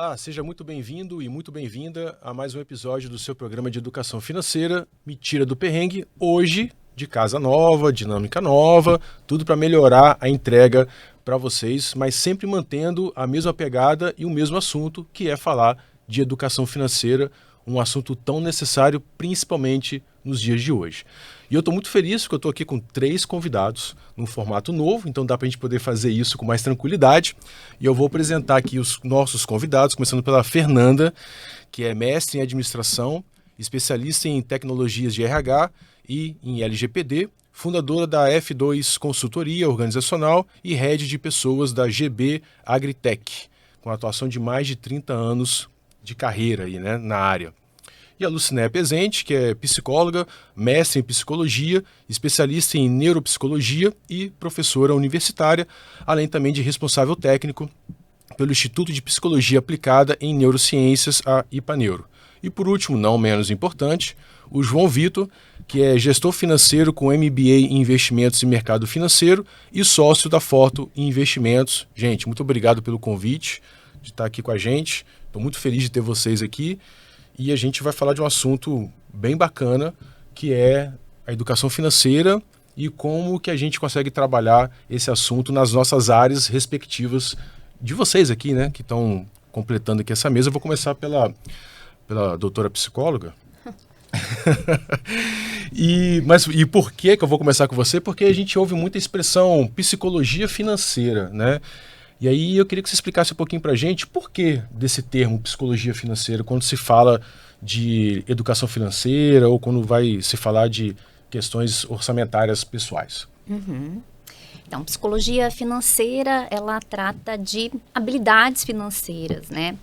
Olá, seja muito bem-vindo e muito bem-vinda a mais um episódio do seu programa de educação financeira, Me Tira do Perrengue, hoje de casa nova, dinâmica nova, tudo para melhorar a entrega para vocês, mas sempre mantendo a mesma pegada e o mesmo assunto, que é falar de educação financeira, um assunto tão necessário, principalmente nos dias de hoje. E eu estou muito feliz porque eu estou aqui com 3 convidados num formato novo, então dá para a gente poder fazer isso com mais tranquilidade. E eu vou apresentar aqui os nossos convidados, começando pela Fernanda, que é mestre em administração, especialista em tecnologias de RH e em LGPD, fundadora da F2 Consultoria Organizacional e head de pessoas da GB Agritech, com atuação de mais de 30 anos de carreira aí, né, na área. E a Lucinéia Pezente, que é psicóloga, mestre em psicologia, especialista em neuropsicologia e professora universitária, além também de responsável técnico pelo Instituto de Psicologia Aplicada em Neurociências, a IPANeuro. E por último, não menos importante, o João Vitor, que é gestor financeiro com MBA em Investimentos e Mercado Financeiro e sócio da Forto Investimentos. Gente, muito obrigado pelo convite de estar aqui com a gente. Estou muito feliz de ter vocês aqui. E a gente vai falar de um assunto bem bacana, que é a educação financeira e como que a gente consegue trabalhar esse assunto nas nossas áreas respectivas de vocês aqui, né, que estão completando aqui essa mesa. Eu vou começar pela doutora psicóloga. E por que eu vou começar com você? Porque a gente ouve muita expressão psicologia financeira, né? E aí eu queria que você explicasse um pouquinho para a gente por que desse termo psicologia financeira quando se fala de educação financeira ou quando vai se falar de questões orçamentárias pessoais. Então, psicologia financeira, ela trata de habilidades financeiras, né?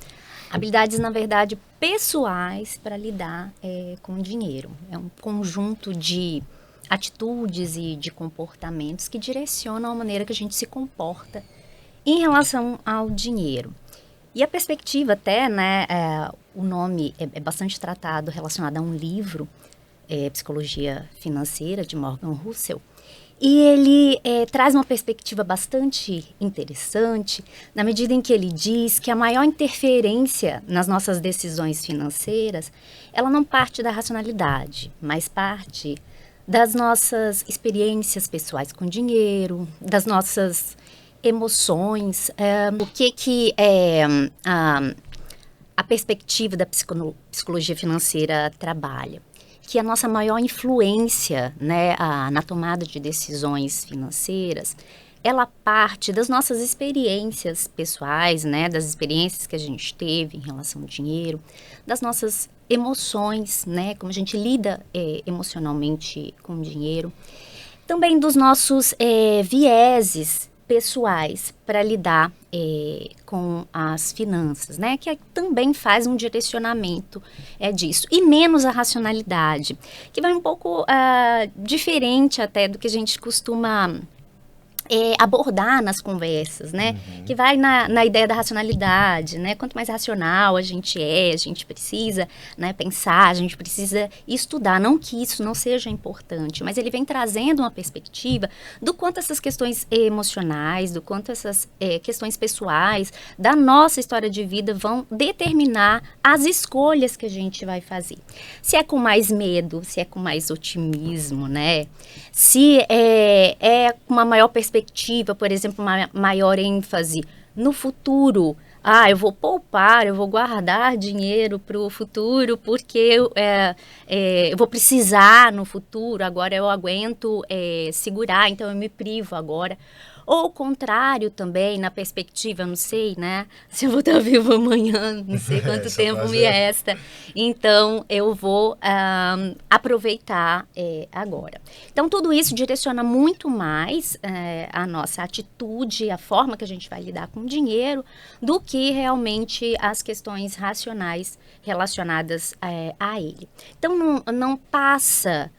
Habilidades, na verdade, pessoais para lidar com o dinheiro. É um conjunto de atitudes e de comportamentos que direcionam a maneira que a gente se comporta em relação ao dinheiro. E a perspectiva até, né, o nome é bastante tratado relacionado a um livro, Psicologia Financeira, de Morgan Housel, e ele traz uma perspectiva bastante interessante, na medida em que ele diz que a maior interferência nas nossas decisões financeiras, ela não parte da racionalidade, mas parte das nossas experiências pessoais com dinheiro, das nossas emoções, o que a perspectiva da psicologia financeira trabalha. Que a nossa maior influência, né, na tomada de decisões financeiras, ela parte das nossas experiências pessoais, né, das experiências que a gente teve em relação ao dinheiro, das nossas emoções, né, como a gente lida emocionalmente com o dinheiro, também dos nossos vieses pessoais para lidar com as finanças, né? Que também faz um direcionamento disso. E menos a racionalidade, que vai um pouco diferente até do que a gente costuma abordar nas conversas, né? Que vai na ideia da racionalidade, né? Quanto mais racional a gente precisa, né, pensar, a gente precisa estudar. Não que isso não seja importante, mas ele vem trazendo uma perspectiva do quanto essas questões emocionais, do quanto essas questões pessoais da nossa história de vida vão determinar as escolhas que a gente vai fazer. Se é com mais medo, se é com mais otimismo, né? Se é com uma maior perspectiva, por exemplo, uma maior ênfase no futuro. Eu vou poupar, eu vou guardar dinheiro para o futuro, porque eu vou precisar no futuro, agora eu aguento segurar, então eu me privo agora. Ou o contrário também, na perspectiva, eu não sei, né? Se eu vou estar vivo amanhã, não sei quanto tempo me resta. Então, eu vou aproveitar agora. Então, tudo isso direciona muito mais a nossa atitude, a forma que a gente vai lidar com o dinheiro, do que realmente as questões racionais relacionadas a ele. Então, não passa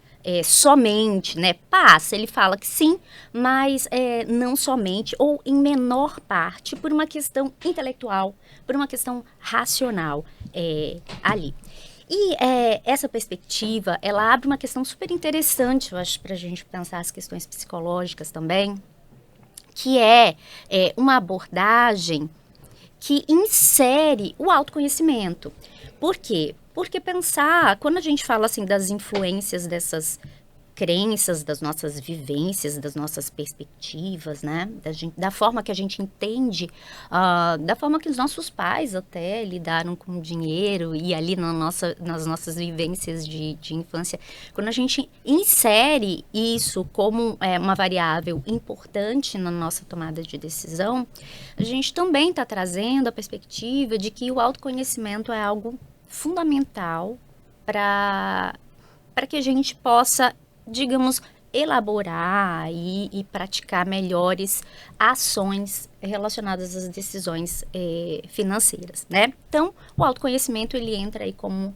somente, né? Passa, ele fala que sim, mas não somente, ou em menor parte, por uma questão intelectual, por uma questão racional ali. E essa perspectiva, ela abre uma questão super interessante, eu acho, para a gente pensar as questões psicológicas também, que é uma abordagem que insere o autoconhecimento. Por quê? Porque quando a gente fala assim das influências dessas crenças, das nossas vivências, das nossas perspectivas, né? Da forma que a gente entende, da forma que os nossos pais até lidaram com o dinheiro e ali nas nossas vivências de infância. Quando a gente insere isso como uma variável importante na nossa tomada de decisão, a gente também está trazendo a perspectiva de que o autoconhecimento é algo fundamental para que a gente possa, digamos, elaborar e praticar melhores ações relacionadas às decisões financeiras, né? Então, o autoconhecimento, ele entra aí como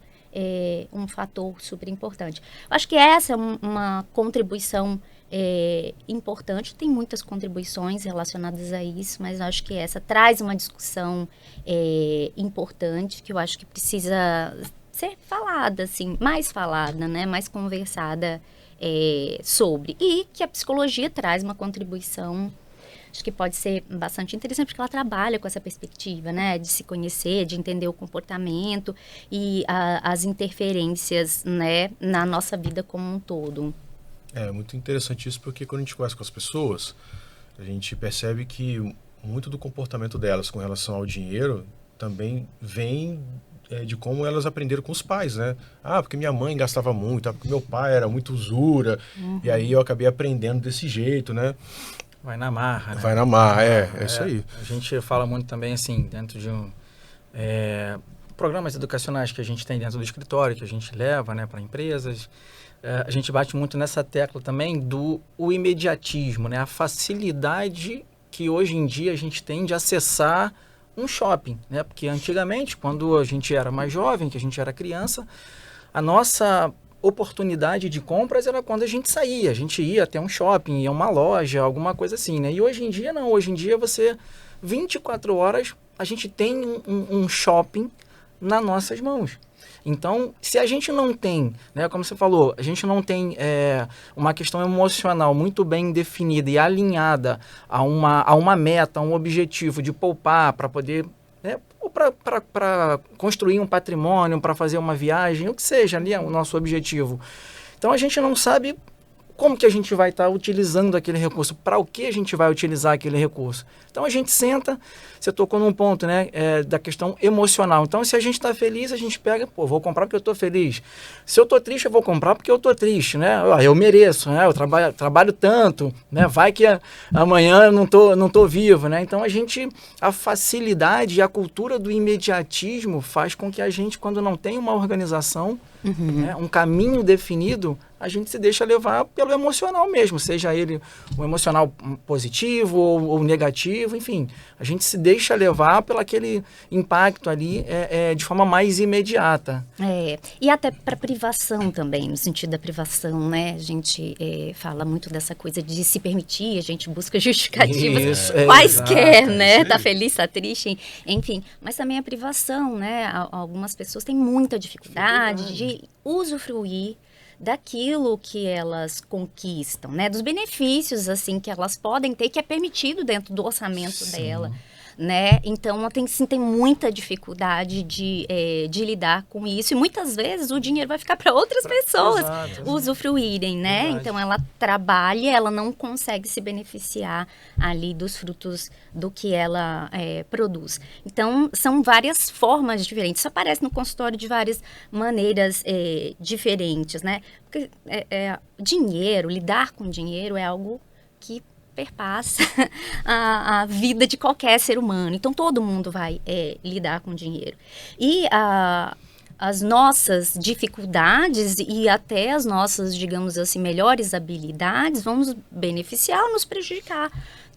um fator super importante. Acho que essa é uma contribuição importante. Tem muitas contribuições relacionadas a isso, mas acho que essa traz uma discussão importante, que eu acho que precisa ser falada, assim, mais falada, né? Mais conversada sobre. E que a psicologia traz uma contribuição, acho que pode ser bastante interessante, porque ela trabalha com essa perspectiva, né? De se conhecer, de entender o comportamento e as interferências, né? Na nossa vida como um todo. É muito interessante isso, porque quando a gente conversa com as pessoas, a gente percebe que muito do comportamento delas com relação ao dinheiro também vem de como elas aprenderam com os pais, né? Porque minha mãe gastava muito, porque meu pai era muito usura, e aí eu acabei aprendendo desse jeito, né? Vai na marra, né? Vai na marra, é isso aí. A gente fala muito também, assim, dentro de programas educacionais que a gente tem dentro do escritório, que a gente leva, né, para empresas. A gente bate muito nessa tecla também o imediatismo, né? A facilidade que hoje em dia a gente tem de acessar um shopping, né? Porque antigamente, quando a gente era mais jovem, que a gente era criança, a nossa oportunidade de compras era quando a gente saía. A gente ia até um shopping, ia a uma loja, alguma coisa assim, né? E hoje em dia não. Hoje em dia 24 horas, a gente tem um shopping nas nossas mãos. Então, se a gente não tem, né, como você falou, a gente não tem uma questão emocional muito bem definida e alinhada a uma meta, a um objetivo de poupar para poder, né, para construir um patrimônio, para fazer uma viagem, o que seja ali é o nosso objetivo. Então, a gente não sabe como que a gente vai estar utilizando aquele recurso, para o que a gente vai utilizar aquele recurso. Então, a gente senta, você tocou num ponto, né, da questão emocional. Então, se a gente está feliz, a gente pega, vou comprar porque eu estou feliz. Se eu estou triste, eu vou comprar porque eu estou triste, né? Eu mereço, né? Eu trabalho tanto, né? Vai que amanhã eu não tô vivo, né? Então, a facilidade e a cultura do imediatismo faz com que a gente, quando não tem uma organização, né, um caminho definido, a gente se deixa levar pelo emocional mesmo, seja ele o emocional positivo ou negativo, enfim. A gente se deixa levar pelo aquele impacto ali de forma mais imediata. E até para privação também, no sentido da privação, né? A gente fala muito dessa coisa de se permitir, a gente busca justificativas quaisquer, né? Tá feliz, tá triste, enfim. Mas também a privação, né? Algumas pessoas têm muita dificuldade de usufruir daquilo que elas conquistam, né? Dos benefícios, assim, que elas podem ter, que é permitido dentro do orçamento dela, né? Então, tem muita dificuldade de lidar com isso. E muitas vezes o dinheiro vai ficar para outras pessoas usufruírem, né? Verdade. Então, ela trabalha, ela não consegue se beneficiar ali dos frutos do que ela produz. Então, são várias formas diferentes. Isso aparece no consultório de várias maneiras diferentes, né? Porque dinheiro, lidar com dinheiro é algo que perpassa a vida de qualquer ser humano. Então, todo mundo vai lidar com dinheiro. E as nossas dificuldades e até as nossas, digamos assim, melhores habilidades vão nos beneficiar ou nos prejudicar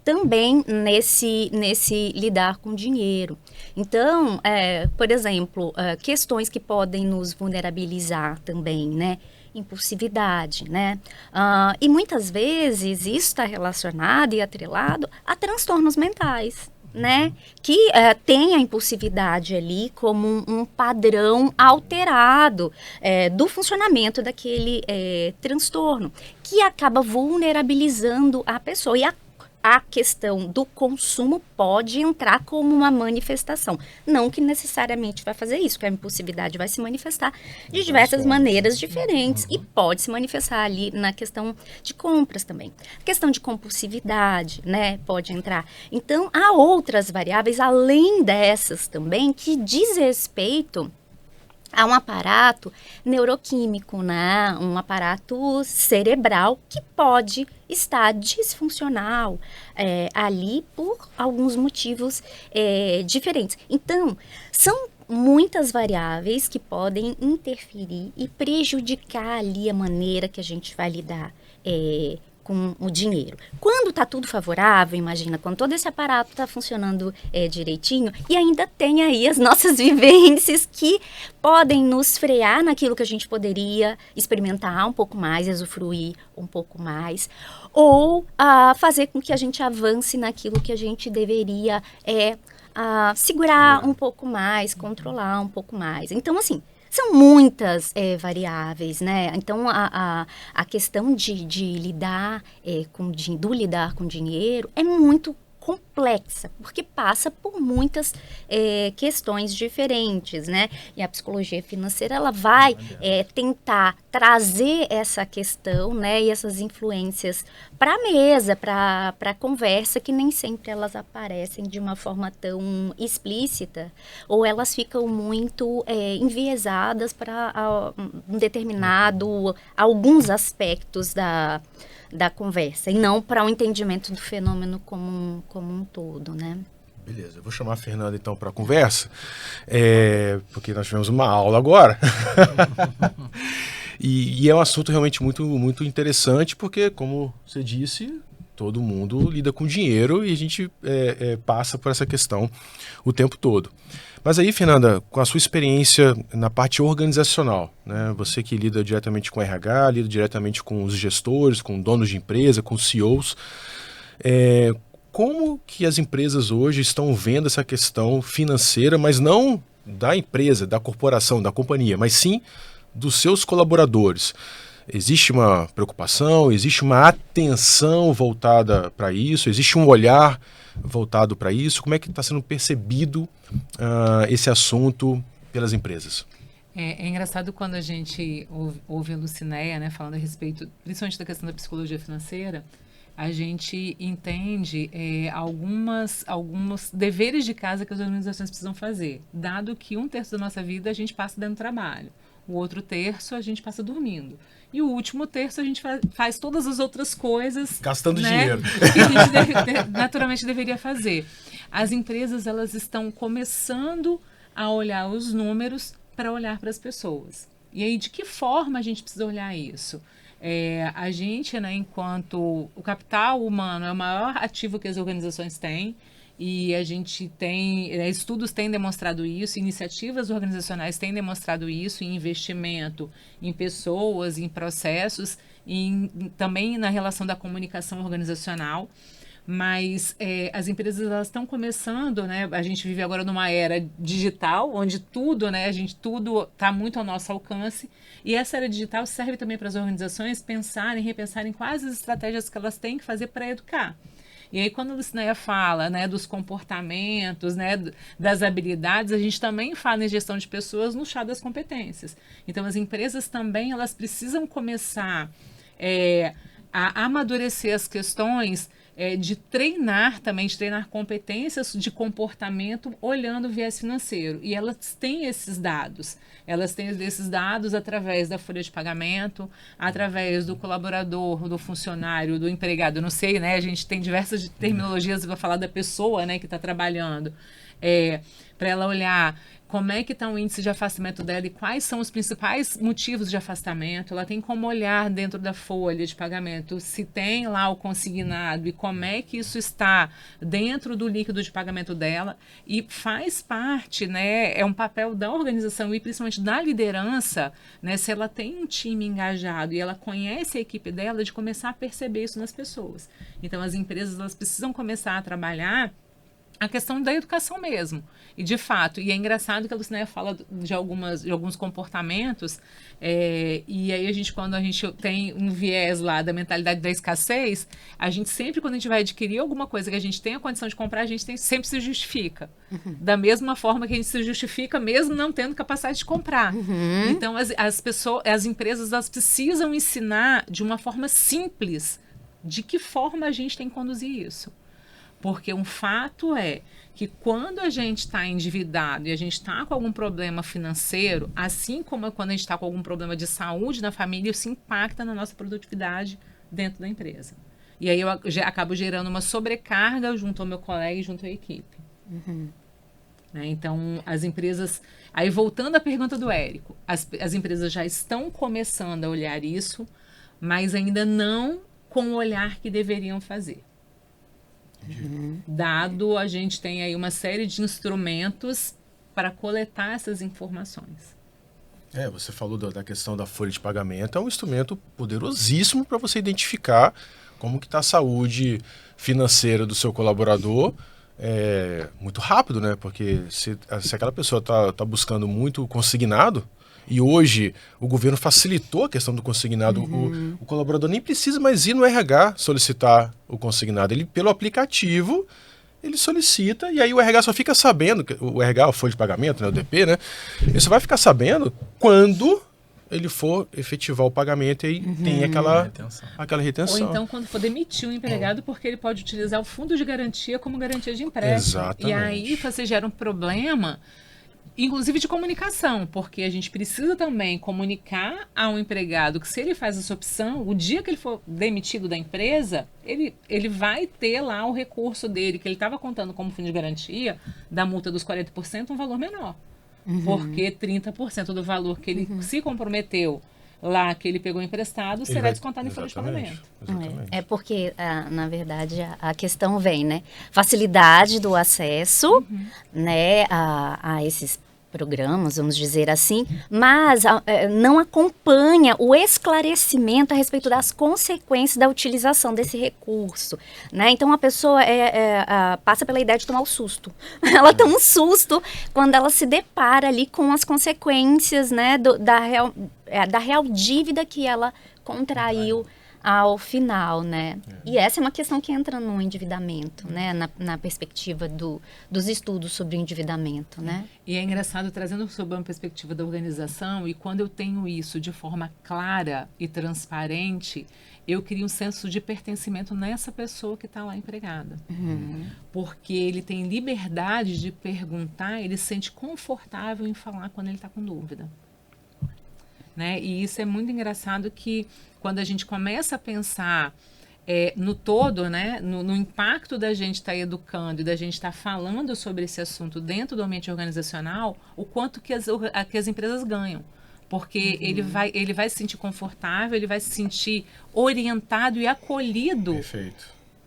também nesse lidar com dinheiro. Então, por exemplo, questões que podem nos vulnerabilizar também, né? Impulsividade, né? E muitas vezes isso está relacionado e atrelado a transtornos mentais, né? Que tem a impulsividade ali como um padrão alterado do funcionamento daquele transtorno, que acaba vulnerabilizando a pessoa. E a questão do consumo pode entrar como uma manifestação. Não que necessariamente vai fazer isso, que a impulsividade vai se manifestar de diversas maneiras diferentes e pode se manifestar ali na questão de compras também. A questão de compulsividade, né, pode entrar. Então, há outras variáveis, além dessas também, que diz respeito a um aparato neuroquímico, né? Um aparato cerebral que pode estar disfuncional ali por alguns motivos diferentes. Então, são muitas variáveis que podem interferir e prejudicar ali a maneira que a gente vai lidar com o dinheiro. Quando está tudo favorável, imagina, quando todo esse aparato está funcionando direitinho, e ainda tem aí as nossas vivências que podem nos frear naquilo que a gente poderia experimentar um pouco mais, usufruir um pouco mais, ou fazer com que a gente avance naquilo que a gente deveria segurar um pouco mais, controlar um pouco mais. Então, assim, são muitas variáveis, né? Então, a questão de lidar lidar com dinheiro é muito complexa, porque passa por muitas questões diferentes, né? E a psicologia financeira, ela vai tentar trazer essa questão, né? E essas influências para a mesa, para a conversa, que nem sempre elas aparecem de uma forma tão explícita, ou elas ficam muito enviesadas para alguns aspectos da conversa, e não para o entendimento do fenômeno como um todo, né? Beleza, eu vou chamar a Fernanda então para a conversa, porque nós tivemos uma aula agora. E é um assunto realmente muito, muito interessante, porque, como você disse, todo mundo lida com dinheiro e a gente passa por essa questão o tempo todo. Mas aí, Fernanda, com a sua experiência na parte organizacional, né? Você que lida diretamente com RH, lida diretamente com os gestores, com donos de empresa, com CEOs, como que as empresas hoje estão vendo essa questão financeira, mas não da empresa, da corporação, da companhia, mas sim dos seus colaboradores? Existe uma preocupação, existe uma atenção voltada para isso, existe um olhar voltado para isso? Como é que está sendo percebido esse assunto pelas empresas? É engraçado quando a gente ouve a Lucinéia, né, falando a respeito, principalmente da questão da psicologia financeira, a gente entende alguns deveres de casa que as organizações precisam fazer, dado que 1/3 da nossa vida a gente passa dando trabalho, o outro terço a gente passa dormindo. E o último terço a gente faz todas as outras coisas, gastando né, dinheiro, que a gente naturalmente deveria fazer. As empresas, elas estão começando a olhar os números para olhar para as pessoas. E aí, de que forma a gente precisa olhar isso? A gente, né, enquanto o capital humano é o maior ativo que as organizações têm, e a gente tem, estudos têm demonstrado isso, iniciativas organizacionais têm demonstrado isso, em investimento em pessoas, em processos, também na relação da comunicação organizacional. Mas as empresas, elas estão começando, né? A gente vive agora numa era digital, onde tudo, né? Tudo está muito ao nosso alcance. E essa era digital serve também para as organizações repensarem quais as estratégias que elas têm que fazer para educar. E aí, quando a Lucinéia fala, né, dos comportamentos, né, das habilidades, a gente também fala em gestão de pessoas no chá das competências. Então, as empresas também, elas precisam começar a amadurecer as questões de treinar competências de comportamento olhando o viés financeiro. E elas têm esses dados. Elas têm esses dados através da folha de pagamento, através do colaborador, do funcionário, do empregado. Não sei, né? A gente tem diversas terminologias para falar da pessoa, né, que está trabalhando. Para ela olhar como é que está o índice de afastamento dela e quais são os principais motivos de afastamento. Ela tem como olhar dentro da folha de pagamento se tem lá o consignado e como é que isso está dentro do líquido de pagamento dela. E faz parte, né, é um papel da organização e principalmente da liderança, né, se ela tem um time engajado e ela conhece a equipe dela, de começar a perceber isso nas pessoas. Então, as empresas, elas precisam começar a trabalhar a questão da educação mesmo. E, de fato, e é engraçado que a Lucinéia fala de alguns comportamentos, e aí quando a gente tem um viés lá da mentalidade da escassez, a gente sempre, quando a gente vai adquirir alguma coisa que a gente tem a condição de comprar, a gente sempre se justifica. Da mesma forma que a gente se justifica mesmo não tendo capacidade de comprar. Então, as empresas, elas precisam ensinar de uma forma simples de que forma a gente tem que conduzir isso. Porque um fato é que quando a gente está endividado e a gente está com algum problema financeiro, assim como quando a gente está com algum problema de saúde na família, isso impacta na nossa produtividade dentro da empresa. E aí eu acabo gerando uma sobrecarga junto ao meu colega e junto à equipe. Né? Então, as empresas... Aí, voltando à pergunta do Érico, as empresas já estão começando a olhar isso, mas ainda não com o olhar que deveriam fazer. Dado a gente tem aí uma série de instrumentos para coletar essas informações. Você falou da questão da folha de pagamento, é um instrumento poderosíssimo para você identificar como que está a saúde financeira do seu colaborador, muito rápido, né? Porque se aquela pessoa está buscando muito consignado, e hoje o governo facilitou a questão do consignado, o colaborador nem precisa mais ir no RH solicitar o consignado. Ele, pelo aplicativo, ele solicita e aí o RH só fica sabendo, o RH, a folha de pagamento, né, o DP, né? Ele só vai ficar sabendo quando ele for efetivar o pagamento e aí tem aquela retenção. Ou então quando for demitir o empregado, porque ele pode utilizar o fundo de garantia como garantia de empréstimo. Exatamente. E aí você gera um problema, inclusive de comunicação, porque a gente precisa também comunicar ao empregado que se ele faz essa opção, o dia que ele for demitido da empresa, ele vai ter lá o recurso dele, que ele estava contando como fundo de garantia, da multa dos 40%, um valor menor. Porque 30% do valor que ele se comprometeu lá, que ele pegou emprestado, será descontado em folha de pagamento. É porque, na verdade, a questão vem, né? Facilidade do acesso, né, a esses programas, vamos dizer assim, mas não acompanha o esclarecimento a respeito das consequências da utilização desse recurso, né? Então, a pessoa passa pela ideia de tomar o susto. Ela toma um susto quando ela se depara ali com as consequências, né, da real dívida que ela contraiu ao final, né? E essa é uma questão que entra no endividamento, né? Na perspectiva dos estudos sobre o endividamento, né? E é engraçado, trazendo sobre uma perspectiva da organização, e quando eu tenho isso de forma clara e transparente, eu crio um senso de pertencimento nessa pessoa que está lá empregada. Porque ele tem liberdade de perguntar, ele se sente confortável em falar quando ele está com dúvida. Né? E isso é muito engraçado que quando a gente começa a pensar no todo, né? no impacto da gente estar educando e da gente estar falando sobre esse assunto dentro do ambiente organizacional, o quanto que as empresas ganham. Porque ele vai se sentir confortável, ele vai se sentir orientado e acolhido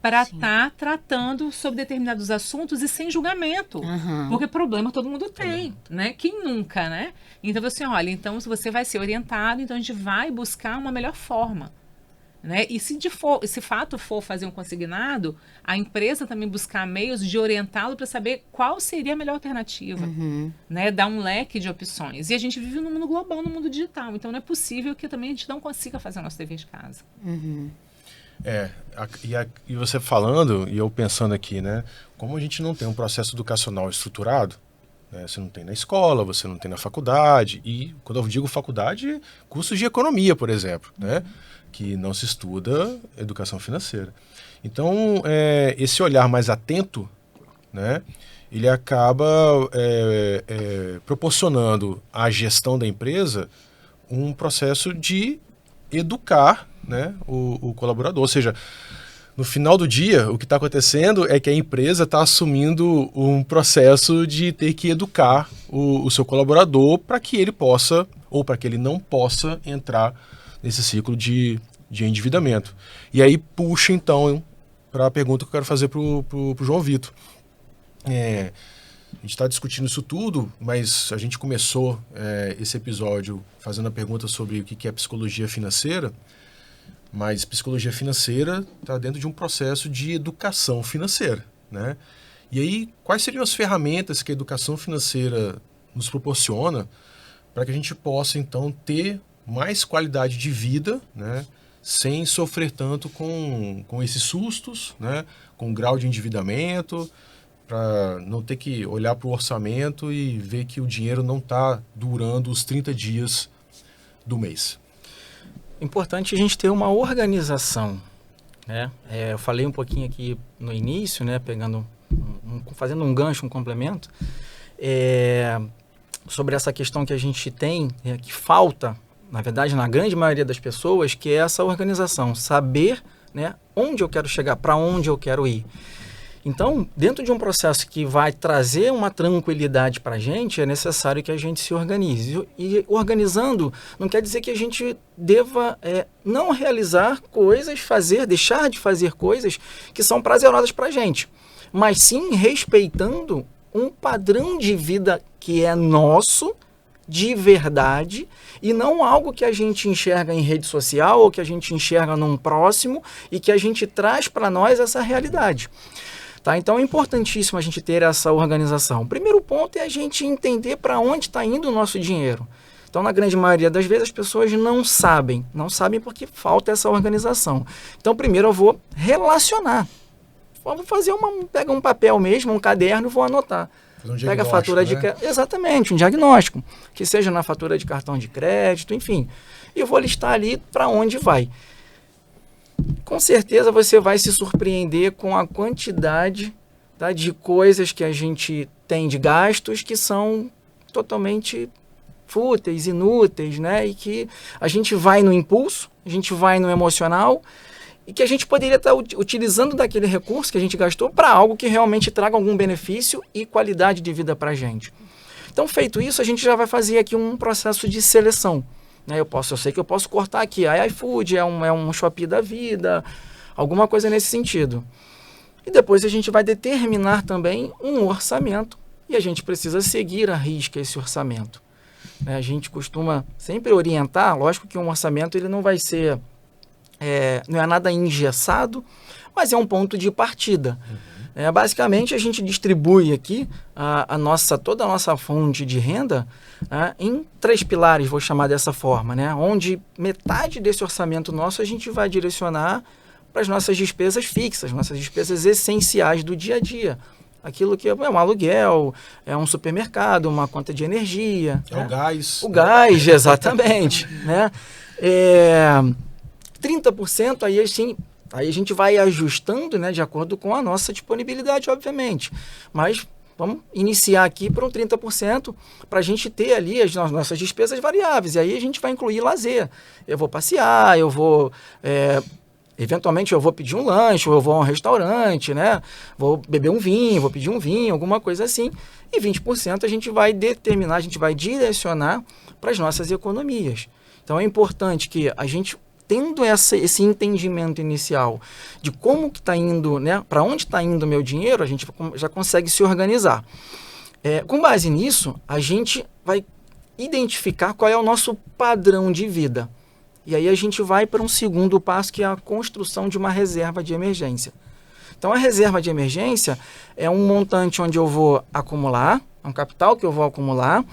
para estar tratando sobre determinados assuntos e sem julgamento. Porque problema todo mundo tem, né? Quem nunca, né? Então, você olha, então se você vai ser orientado, então a gente vai buscar uma melhor forma. Né? E se de fato for fazer um consignado, a empresa também buscar meios de orientá-lo para saber qual seria a melhor alternativa. Né? Dar um leque de opções. E a gente vive no mundo global, no mundo digital. Então não é possível que também a gente não consiga fazer o nosso dever de casa. E você falando, e eu pensando aqui, né? Como a gente não tem um processo educacional estruturado, né, você não tem na escola, você não tem na faculdade, e quando eu digo faculdade, cursos de economia, por exemplo, né? Que não se estuda educação financeira. Então, esse olhar mais atento, né? Ele acaba proporcionando à gestão da empresa um processo de educar, né, o colaborador. Ou seja, no final do dia, o que está acontecendo é que a empresa está assumindo um processo de ter que educar o seu colaborador para que ele possa, ou para que ele não possa entrar nesse ciclo de endividamento. E aí puxa, então, para a pergunta que eu quero fazer para o João Vitor. A gente está discutindo isso tudo, mas a gente começou esse episódio fazendo a pergunta sobre o que é psicologia financeira, mas psicologia financeira está dentro de um processo de educação financeira, né? E aí, quais seriam as ferramentas que a educação financeira nos proporciona para que a gente possa, então, ter mais qualidade de vida, né, sem sofrer tanto com esses sustos, né, com o grau de endividamento, para não ter que olhar para o orçamento e ver que o dinheiro não está durando os 30 dias do mês? Importante a gente ter uma organização, né? Eu falei um pouquinho aqui no início, né, fazendo um gancho, um complemento, sobre essa questão que a gente tem, que falta, na verdade, na grande maioria das pessoas, que é essa organização, saber, né, onde eu quero chegar, para onde eu quero ir. Então, dentro de um processo que vai trazer uma tranquilidade para a gente, é necessário que a gente se organize. E organizando não quer dizer que a gente deva não realizar coisas, deixar de fazer coisas que são prazerosas para a gente, mas sim respeitando um padrão de vida que é nosso, de verdade, e não algo que a gente enxerga em rede social ou que a gente enxerga num próximo e que a gente traz para nós essa realidade. Tá? Então é importantíssimo a gente ter essa organização. O primeiro ponto é a gente entender para onde está indo o nosso dinheiro. Então, na grande maioria das vezes, as pessoas não sabem porque falta essa organização. Então, primeiro eu vou relacionar. Vou fazer pega um papel mesmo, um caderno e vou anotar. Pega a fatura de crédito. Exatamente, um diagnóstico. Que seja na fatura de cartão de crédito, enfim. E eu vou listar ali para onde vai. Com certeza você vai se surpreender com a quantidade, tá, de coisas que a gente tem de gastos que são totalmente fúteis, inúteis, né? E que a gente vai no impulso, a gente vai no emocional e que a gente poderia estar utilizando daquele recurso que a gente gastou para algo que realmente traga algum benefício e qualidade de vida para a gente. Então, feito isso, a gente já vai fazer aqui um processo de seleção. Eu sei que eu posso cortar aqui, a iFood é um Shopee da vida, alguma coisa nesse sentido. E depois a gente vai determinar também um orçamento e a gente precisa seguir à risca esse orçamento. A gente costuma sempre orientar, lógico que um orçamento ele não vai ser, não é nada engessado, mas é um ponto de partida. Basicamente, a gente distribui aqui toda a nossa fonte de renda em 3 pilares, vou chamar dessa forma, né? Onde metade desse orçamento nosso a gente vai direcionar para as nossas despesas fixas, nossas despesas essenciais do dia a dia. Aquilo que é um aluguel, é um supermercado, uma conta de energia. O gás. O gás, exatamente. Né? 30% aí assim... Aí a gente vai ajustando, né, de acordo com a nossa disponibilidade, obviamente. Mas vamos iniciar aqui para um 30% para a gente ter ali as nossas despesas variáveis. E aí a gente vai incluir lazer. Eu vou passear, eventualmente eu vou pedir um lanche, ou eu vou a um restaurante, né? Vou beber um vinho, vou pedir um vinho, alguma coisa assim. E 20% a gente vai determinar, a gente vai direcionar para as nossas economias. Então é importante que a gente, tendo esse entendimento inicial de como que está indo, né, para onde está indo o meu dinheiro, a gente já consegue se organizar. Com base nisso, a gente vai identificar qual é o nosso padrão de vida. E aí a gente vai para um segundo passo, que é a construção de uma reserva de emergência. Então, a reserva de emergência é um montante onde eu vou acumular, um capital que eu vou acumular,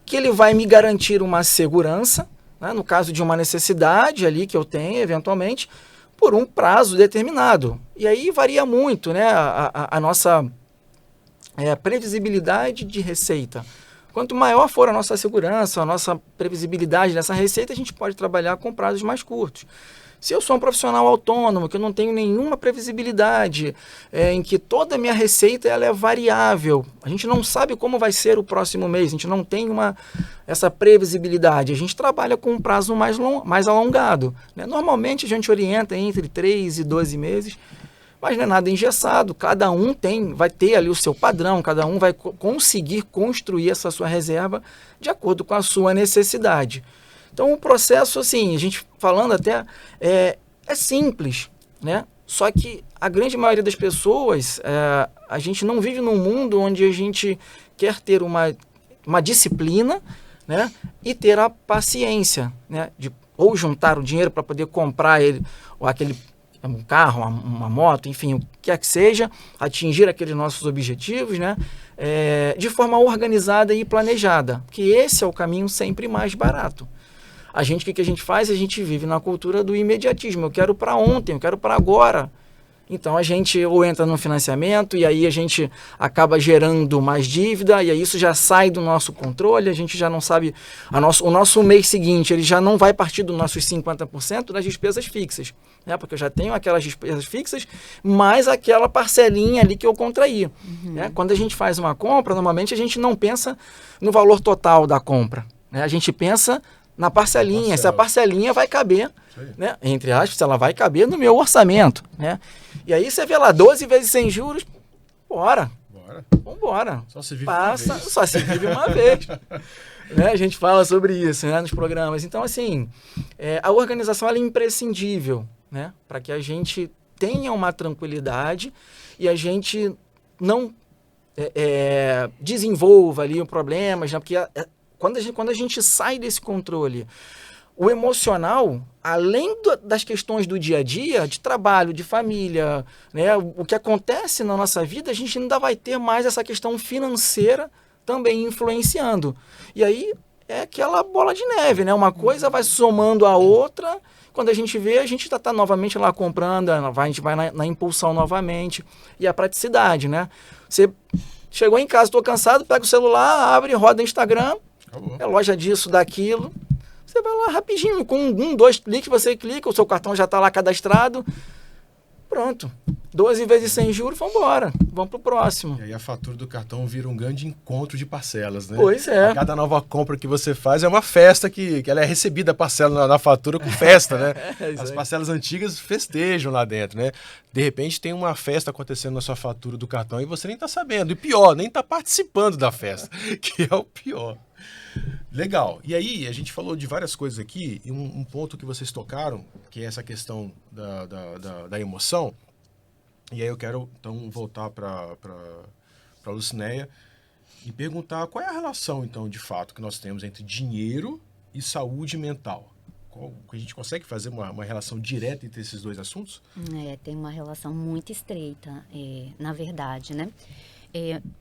que ele vai me garantir uma segurança, no caso de uma necessidade ali que eu tenho, eventualmente, por um prazo determinado. E aí varia muito, né, a nossa previsibilidade de receita. Quanto maior for a nossa segurança, a nossa previsibilidade dessa receita, a gente pode trabalhar com prazos mais curtos. Se eu sou um profissional autônomo, que eu não tenho nenhuma previsibilidade, em que toda a minha receita ela é variável, a gente não sabe como vai ser o próximo mês, a gente não tem essa previsibilidade, a gente trabalha com um prazo mais alongado. Né? Normalmente a gente orienta entre 3 e 12 meses, mas não é nada engessado, cada um vai ter ali o seu padrão, cada um vai conseguir construir essa sua reserva de acordo com a sua necessidade. Então, o processo, assim, a gente falando até, é simples, né? Só que a grande maioria das pessoas, a gente não vive num mundo onde a gente quer ter uma disciplina, né? E ter a paciência, né? De ou juntar o dinheiro para poder comprar aquele um carro, uma moto, enfim, o que quer que seja, atingir aqueles nossos objetivos, né? De forma organizada e planejada, que esse é o caminho sempre mais barato. O que a gente faz? A gente vive na cultura do imediatismo. Eu quero para ontem, eu quero para agora. Então a gente ou entra no financiamento e aí a gente acaba gerando mais dívida e aí isso já sai do nosso controle, a gente já não sabe, o nosso mês seguinte ele já não vai partir dos nossos 50% das despesas fixas, né? Porque eu já tenho aquelas despesas fixas mais aquela parcelinha ali que eu contraí. Né? Quando a gente faz uma compra, normalmente a gente não pensa no valor total da compra, né? A gente pensa na parcelinha, se a parcelinha vai caber, né? Entre aspas, se ela vai caber no meu orçamento, né? E aí você vê lá 12 vezes sem juros, vambora. Só se vive uma vez. Só se vive uma vez. Né? A gente fala sobre isso, né, nos programas. Então, assim, a organização ela é imprescindível, né? Para que a gente tenha uma tranquilidade e a gente não desenvolva ali problemas, né? Porque quando a gente sai desse controle, o emocional, além das questões do dia a dia, de trabalho, de família, né, o que acontece na nossa vida, a gente ainda vai ter mais essa questão financeira também influenciando. E aí é aquela bola de neve, né? Uma coisa vai somando a outra, quando a gente vê, a gente está novamente lá comprando, a gente vai na impulsão novamente, e a praticidade, né? Você chegou em casa, estou cansado, pega o celular, abre, roda o Instagram, Acabou. É loja disso, daquilo. Você vai lá rapidinho, com 2 cliques, você clica, o seu cartão já está lá cadastrado. Pronto. 12 vezes sem juros, vamos embora. Vamos pro próximo. E aí a fatura do cartão vira um grande encontro de parcelas, né? Pois é. A cada nova compra que você faz é uma festa que ela é recebida a parcela na fatura com festa, né? As parcelas antigas festejam lá dentro, né? De repente tem uma festa acontecendo na sua fatura do cartão e você nem tá sabendo. E pior, nem tá participando da festa, que é o pior. Legal. E aí, a gente falou de várias coisas aqui, e um ponto que vocês tocaram, que é essa questão da emoção. E aí eu quero, então, voltar para a Lucinéia e perguntar qual é a relação, então, de fato, que nós temos entre dinheiro e saúde mental. A gente consegue fazer uma relação direta entre esses dois assuntos? Tem uma relação muito estreita, na verdade, né?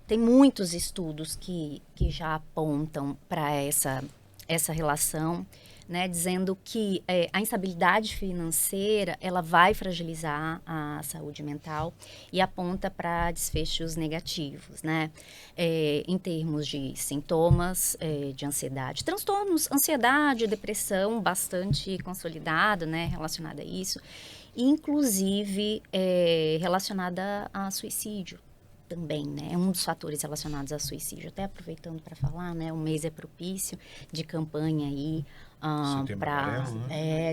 Tem muitos estudos que já apontam para essa relação, né, dizendo que a instabilidade financeira ela vai fragilizar a saúde mental e aponta para desfechos negativos, né, em termos de sintomas de ansiedade, transtornos, ansiedade, depressão bastante consolidado, né, relacionada a isso, inclusive relacionada a suicídio. Também, né? É um dos fatores relacionados a suicídio. Até aproveitando para falar, né? O mês é propício de campanha aí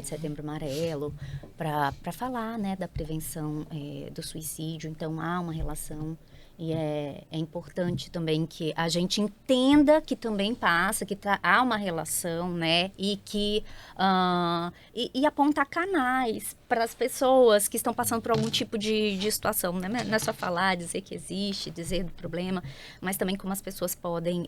de Setembro Amarelo, para falar, né, da prevenção do suicídio. Então há uma relação e é importante também que a gente entenda que também passa, que há uma relação, né, e que e apontar canais para as pessoas que estão passando por algum tipo de situação, né? Não é só falar, dizer que existe, dizer do problema, mas também como as pessoas podem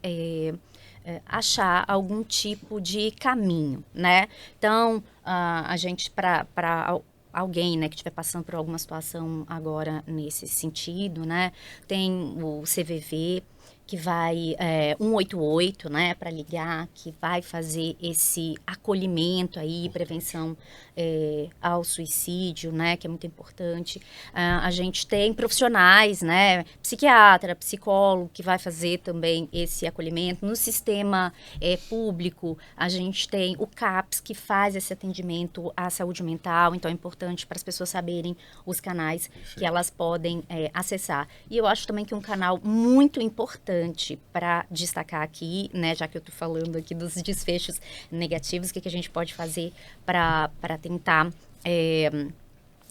achar algum tipo de caminho, né? Então, a gente, para alguém, né, que estiver passando por alguma situação agora nesse sentido, né, tem o CVV, que vai 188, né, para ligar, que vai fazer esse acolhimento aí, prevenção ao suicídio, né, que é muito importante. A gente tem profissionais, né, psiquiatra, psicólogo, que vai fazer também esse acolhimento. No sistema público, a gente tem o CAPS, que faz esse atendimento à saúde mental, então é importante para as pessoas saberem os canais que elas podem acessar. E eu acho também que um canal muito importante para destacar aqui, né, já que eu estou falando aqui dos desfechos negativos, o que a gente pode fazer para tentar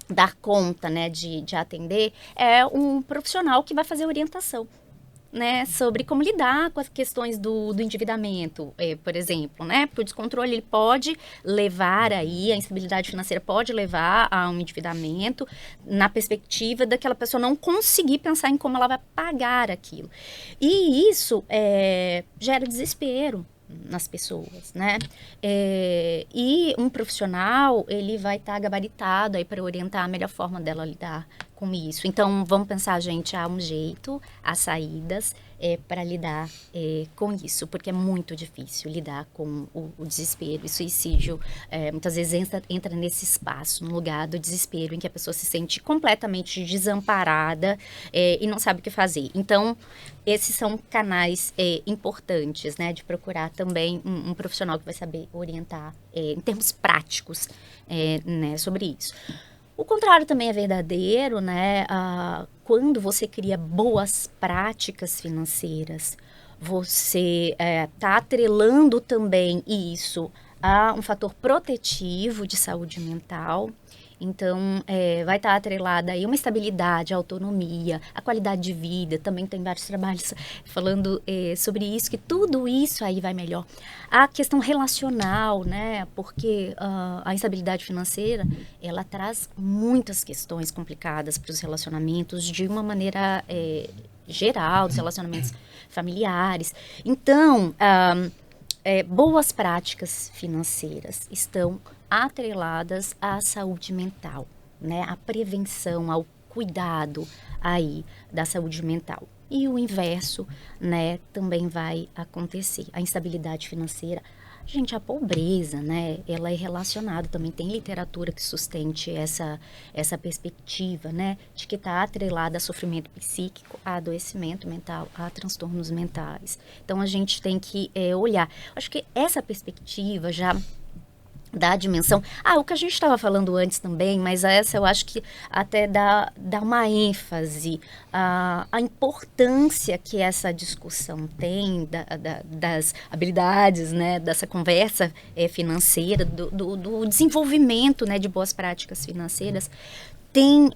dar conta, né, de atender, é um profissional que vai fazer orientação, né, sobre como lidar com as questões do endividamento, por exemplo, né, porque o descontrole ele pode levar aí, a instabilidade financeira pode levar a um endividamento na perspectiva daquela pessoa não conseguir pensar em como ela vai pagar aquilo. E isso gera desespero, nas pessoas, né? E um profissional, ele vai estar gabaritado aí para orientar a melhor forma dela lidar com isso. Então, vamos pensar, gente, há um jeito, há saídas para lidar com isso, porque é muito difícil lidar com o desespero e suicídio. Muitas vezes entra nesse espaço, no lugar do desespero, em que a pessoa se sente completamente desamparada e não sabe o que fazer. Então, esses são canais importantes, né, de procurar também um profissional que vai saber orientar em termos práticos, né, sobre isso. O contrário também é verdadeiro, né? Quando você cria boas práticas financeiras, você está atrelando também isso a um fator protetivo de saúde mental. Então, vai estar atrelada aí uma estabilidade, a autonomia, a qualidade de vida. Também tem vários trabalhos falando sobre isso, que tudo isso aí vai melhor. A questão relacional, né? Porque a instabilidade financeira, ela traz muitas questões complicadas para os relacionamentos de uma maneira geral, dos relacionamentos familiares. Então, boas práticas financeiras estão atreladas à saúde mental, né? À prevenção, ao cuidado aí da saúde mental. E o inverso, né, também vai acontecer. A instabilidade financeira, gente, a pobreza, né, ela é relacionada, também tem literatura que sustente essa perspectiva, né, de que está atrelada a sofrimento psíquico, a adoecimento mental, a transtornos mentais. Então, a gente tem que olhar. Acho que essa perspectiva já dá a dimensão. O que a gente estava falando antes também, mas essa eu acho que até dá uma ênfase a importância que essa discussão tem das habilidades, né, dessa conversa financeira, do desenvolvimento, né, de boas práticas financeiras, tem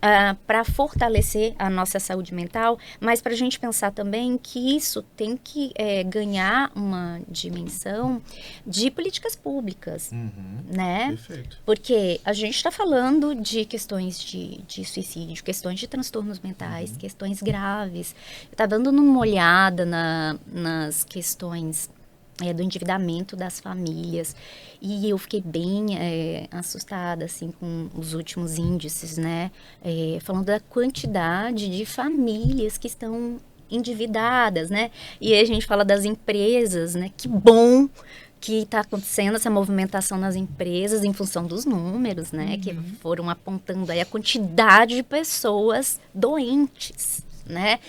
para fortalecer a nossa saúde mental, mas para a gente pensar também que isso tem que ganhar uma dimensão de políticas públicas, né? Perfeito. Porque a gente está falando de questões de suicídio, questões de transtornos mentais, questões graves. Está dando uma olhada nas questões do endividamento das famílias, e eu fiquei bem assustada assim com os últimos índices, né, falando da quantidade de famílias que estão endividadas, né, e aí a gente fala das empresas, né, que bom que está acontecendo essa movimentação nas empresas em função dos números, né, que foram apontando aí a quantidade de pessoas doentes, né,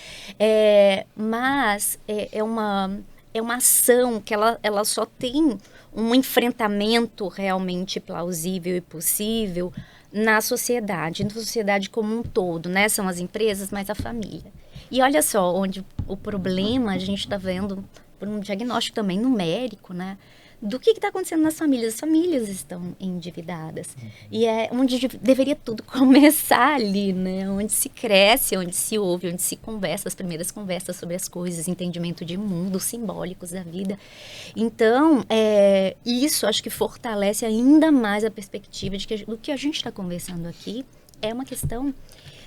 mas é uma ação que ela só tem um enfrentamento realmente plausível e possível na sociedade como um todo, né? São as empresas, mas a família. E olha só, onde o problema a gente está vendo por um diagnóstico também numérico, né? Do que está acontecendo nas famílias. As famílias estão endividadas. E é onde deveria tudo começar ali, né? Onde se cresce, onde se ouve, onde se conversa, as primeiras conversas sobre as coisas, entendimento de mundo, simbólicos da vida. Então, isso acho que fortalece ainda mais a perspectiva de que do que a gente está conversando aqui é uma questão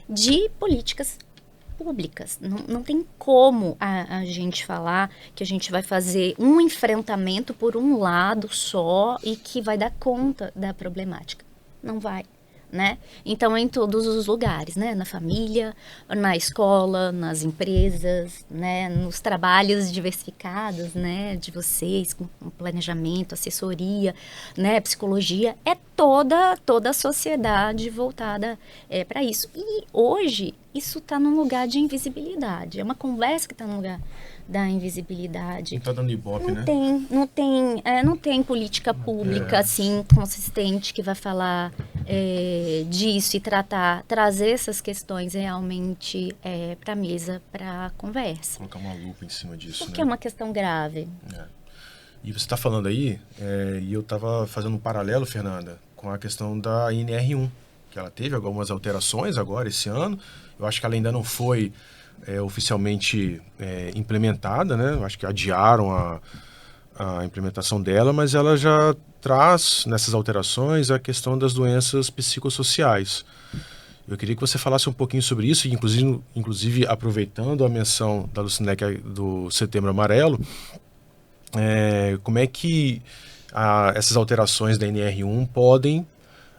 de políticas públicas. Não tem como a gente falar que a gente vai fazer um enfrentamento por um lado só e que vai dar conta da problemática. Não vai, né? Então, em todos os lugares, né? Na família, na escola, nas empresas, né? Nos trabalhos diversificados, né? De vocês, com planejamento, assessoria, né? Psicologia, toda a sociedade voltada para isso. E hoje, isso está num lugar de invisibilidade. É uma conversa que está no lugar da invisibilidade. Não está dando ibope, né? Não tem política pública assim consistente que vai falar disso e trazer essas questões realmente para a mesa, para a conversa. Colocar uma lupa em cima disso, Porque né? é uma questão grave. E você está falando aí, e eu estava fazendo um paralelo, Fernanda, com a questão da INR1, que ela teve algumas alterações agora esse ano. Eu acho que ela ainda não foi oficialmente implementada, né? Eu acho que adiaram a implementação dela, mas ela já traz nessas alterações a questão das doenças psicossociais. Eu queria que você falasse um pouquinho sobre isso, e inclusive aproveitando a menção da Lucinec do Setembro Amarelo, como é que essas alterações da NR1 podem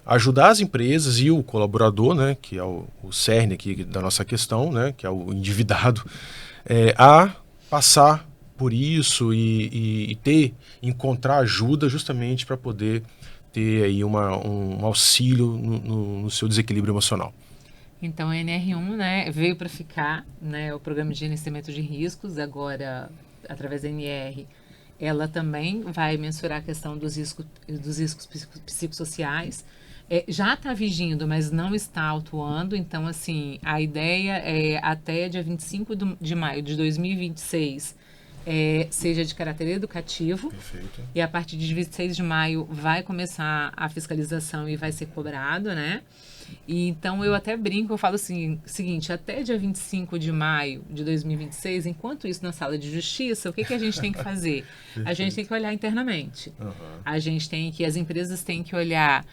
ajudar as empresas e o colaborador, né, que é o cerne aqui da nossa questão, né, que é o endividado, a passar por isso e encontrar ajuda justamente para poder ter aí um auxílio no seu desequilíbrio emocional. Então, a NR1, né, veio para ficar, né, o Programa de Gerenciamento de Riscos, agora, através da NR, ela também vai mensurar a questão dos riscos psicossociais. Já está vigindo, mas não está autuando. Então, assim, a ideia é até dia 25 de maio de 2026 seja de caráter educativo. Perfeito. E a partir de 26 de maio vai começar a fiscalização e vai ser cobrado, né? E então eu até brinco, eu falo assim, seguinte, até dia 25 de maio de 2026, enquanto isso na sala de justiça, o que a gente tem que fazer? A gente tem que olhar internamente. As empresas têm que olhar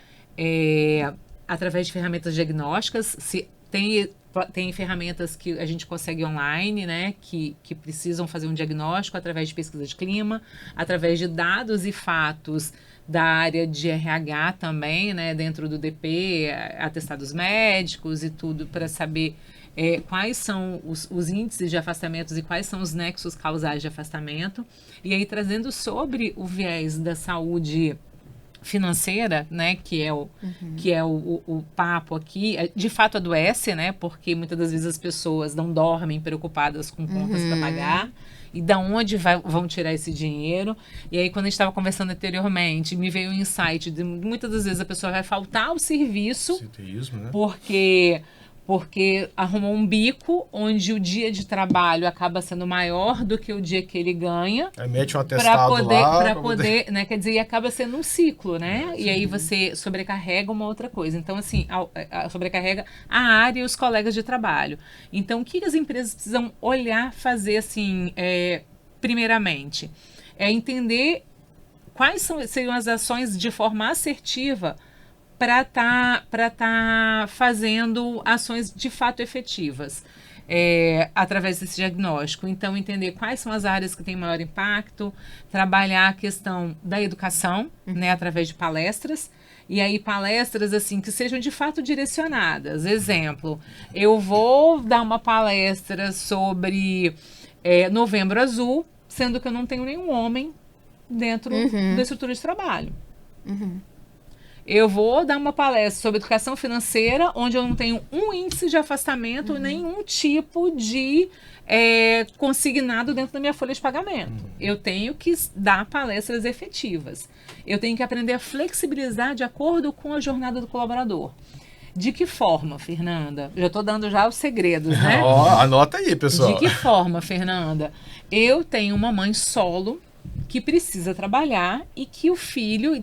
através de ferramentas diagnósticas, se tem ferramentas que a gente consegue online, né, que precisam fazer um diagnóstico através de pesquisa de clima, através de dados e fatos da área de RH também, né, dentro do DP, atestados médicos e tudo, para saber quais são os índices de afastamentos e quais são os nexos causais de afastamento. E aí, trazendo sobre o viés da saúde financeira, né, que é o papo aqui, de fato adoece, né, porque muitas das vezes as pessoas não dormem preocupadas com contas para pagar, e da onde vão tirar esse dinheiro. E aí, quando a gente estava conversando anteriormente, me veio um insight de muitas das vezes a pessoa vai faltar ao serviço, né? porque arrumou um bico onde o dia de trabalho acaba sendo maior do que o dia que ele ganha. Aí mete um atestado para poder, né, quer dizer, e acaba sendo um ciclo, né? E aí você sobrecarrega uma outra coisa. Então, assim, sobrecarrega a área e os colegas de trabalho. Então, o que as empresas precisam olhar, fazer, assim, primeiramente? Entender quais seriam as ações de forma assertiva para tá fazendo ações de fato efetivas através desse diagnóstico. Então, entender quais são as áreas que têm maior impacto, trabalhar a questão da educação, né, através de palestras, e aí palestras assim que sejam de fato direcionadas. Exemplo, eu vou dar uma palestra sobre Novembro Azul, sendo que eu não tenho nenhum homem dentro da estrutura de trabalho. Eu vou dar uma palestra sobre educação financeira, onde eu não tenho um índice de afastamento, nenhum tipo de consignado dentro da minha folha de pagamento. Eu tenho que dar palestras efetivas. Eu tenho que aprender a flexibilizar de acordo com a jornada do colaborador. De que forma, Fernanda? Já estou dando já os segredos, né? Anota aí, pessoal. De que forma, Fernanda? Eu tenho uma mãe solo que precisa trabalhar e que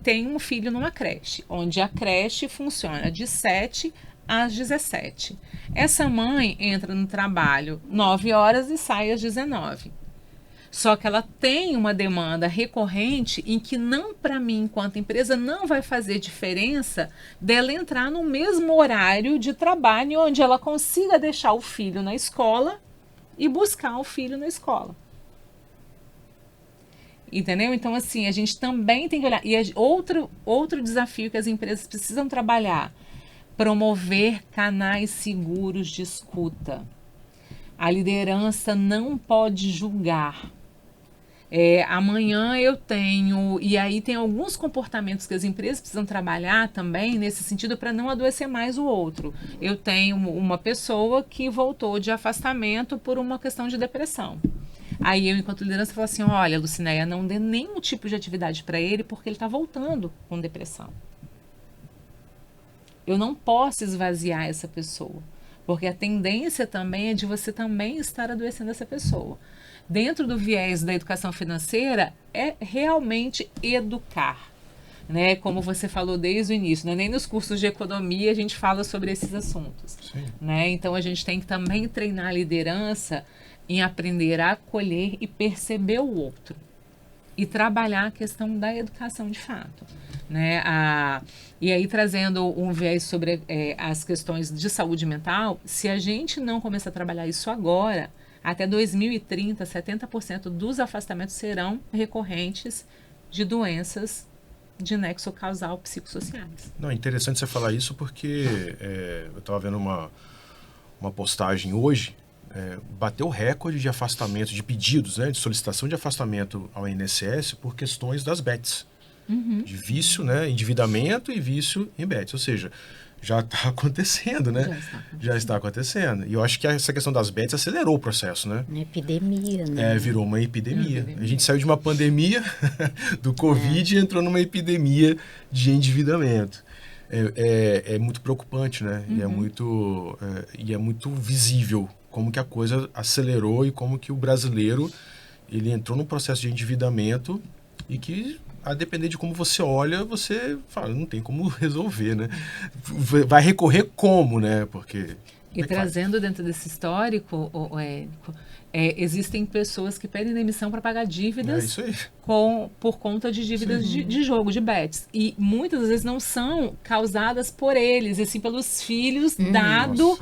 tem um filho numa creche, onde a creche funciona de 7 às 17. Essa mãe entra no trabalho 9 horas e sai às 19. Só que ela tem uma demanda recorrente em que não, para mim, enquanto empresa, não vai fazer diferença dela entrar no mesmo horário de trabalho onde ela consiga deixar o filho na escola e buscar o filho na escola. Entendeu? Então, assim, a gente também tem que olhar. E outro desafio que as empresas precisam trabalhar: promover canais seguros de escuta. A liderança não pode julgar. Amanhã eu tenho... E aí tem alguns comportamentos que as empresas precisam trabalhar também nesse sentido para não adoecer mais o outro. Eu tenho uma pessoa que voltou de afastamento por uma questão de depressão. Aí eu, enquanto liderança, falo assim, olha, Lucinéia, não dê nenhum tipo de atividade para ele porque ele está voltando com depressão. Eu não posso esvaziar essa pessoa, porque a tendência também é de você também estar adoecendo essa pessoa. Dentro do viés da educação financeira, é realmente educar. Né? Como você falou desde o início, né? Nem nos cursos de economia a gente fala sobre esses assuntos. Né? Então a gente tem que também treinar a liderança em aprender a acolher e perceber o outro. E trabalhar a questão da educação de fato. Né? E aí, trazendo um viés sobre as questões de saúde mental, se a gente não começar a trabalhar isso agora, até 2030, 70% dos afastamentos serão recorrentes de doenças de nexo causal psicossociais. Não, é interessante você falar isso porque eu estava vendo uma postagem hoje, bateu o recorde de afastamento, de pedidos, né, de solicitação de afastamento ao INSS por questões das bets, de vício, né, endividamento e vício em bets, ou seja, já está acontecendo, né? Já está acontecendo. E eu acho que essa questão das bets acelerou o processo, né? Uma epidemia, né? Virou uma epidemia. A gente saiu de uma pandemia do Covid e entrou numa epidemia de endividamento. É muito preocupante, né? E é muito visível como que a coisa acelerou e como que o brasileiro ele entrou num processo de endividamento e que, a depender de como você olha, você fala, não tem como resolver, né? Vai recorrer como, né? Porque... E trazendo dentro desse histórico, Érico, existem pessoas que pedem demissão para pagar dívidas por conta de dívidas de jogo, de bets. E muitas vezes não são causadas por eles, e sim pelos filhos, dado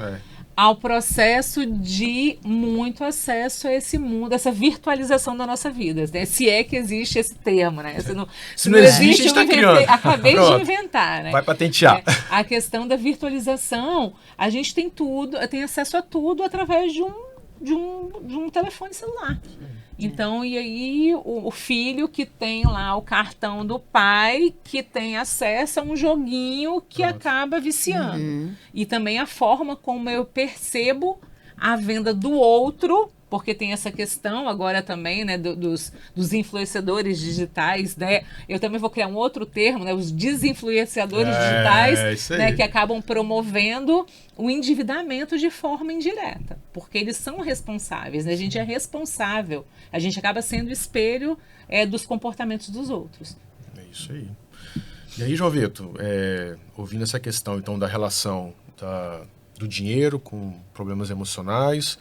ao processo de muito acesso a esse mundo, essa virtualização da nossa vida, né? Se é que existe esse termo, né? Se não existe, a gente está criando. Acabei de inventar, né? Vai patentear. A questão da virtualização, a gente tem tudo, tem acesso a tudo através de um telefone celular. Então, e aí o filho que tem lá o cartão do pai, que tem acesso a um joguinho que acaba viciando. E também a forma como eu percebo a venda do outro, porque tem essa questão agora também, né, dos influenciadores digitais, né? Eu também vou criar um outro termo, né, os desinfluenciadores digitais, né, que acabam promovendo o endividamento de forma indireta, porque eles são responsáveis, né? A gente é responsável, a gente acaba sendo espelho dos comportamentos dos outros. É isso aí. E aí, João Vitor, ouvindo essa questão, então, da relação do dinheiro com problemas emocionais,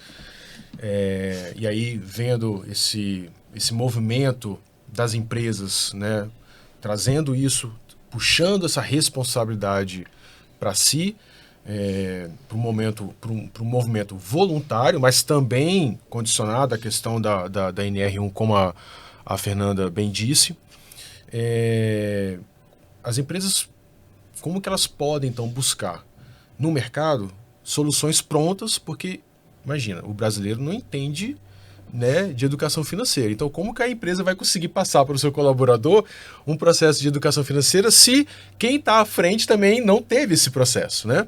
e aí vendo esse movimento das empresas, né, trazendo isso, puxando essa responsabilidade para si, para um movimento voluntário, mas também condicionado à questão da NR1, como a Fernanda bem disse. As empresas, como que elas podem, então, buscar no mercado soluções prontas, porque, imagina, o brasileiro não entende, né, de educação financeira. Então, como que a empresa vai conseguir passar para o seu colaborador um processo de educação financeira se quem está à frente também não teve esse processo, né?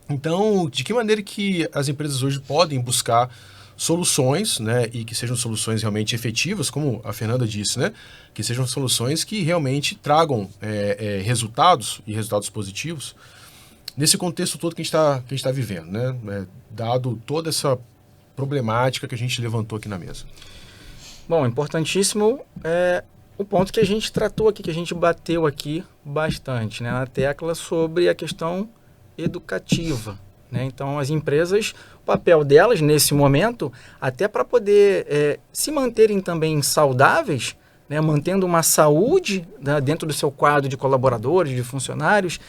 Então, de que maneira que as empresas hoje podem buscar soluções, né, e que sejam soluções realmente efetivas, como a Fernanda disse, né, que sejam soluções que realmente tragam resultados e resultados positivos nesse contexto todo que a gente está vivendo, né, dado toda essa problemática que a gente levantou aqui na mesa. Bom, importantíssimo o ponto que a gente tratou aqui, que a gente bateu aqui bastante, né, na tecla sobre a questão educativa, né? Então, as empresas, o papel delas nesse momento, até para poder se manterem também saudáveis, né, mantendo uma saúde, né, dentro do seu quadro de colaboradores, de funcionários,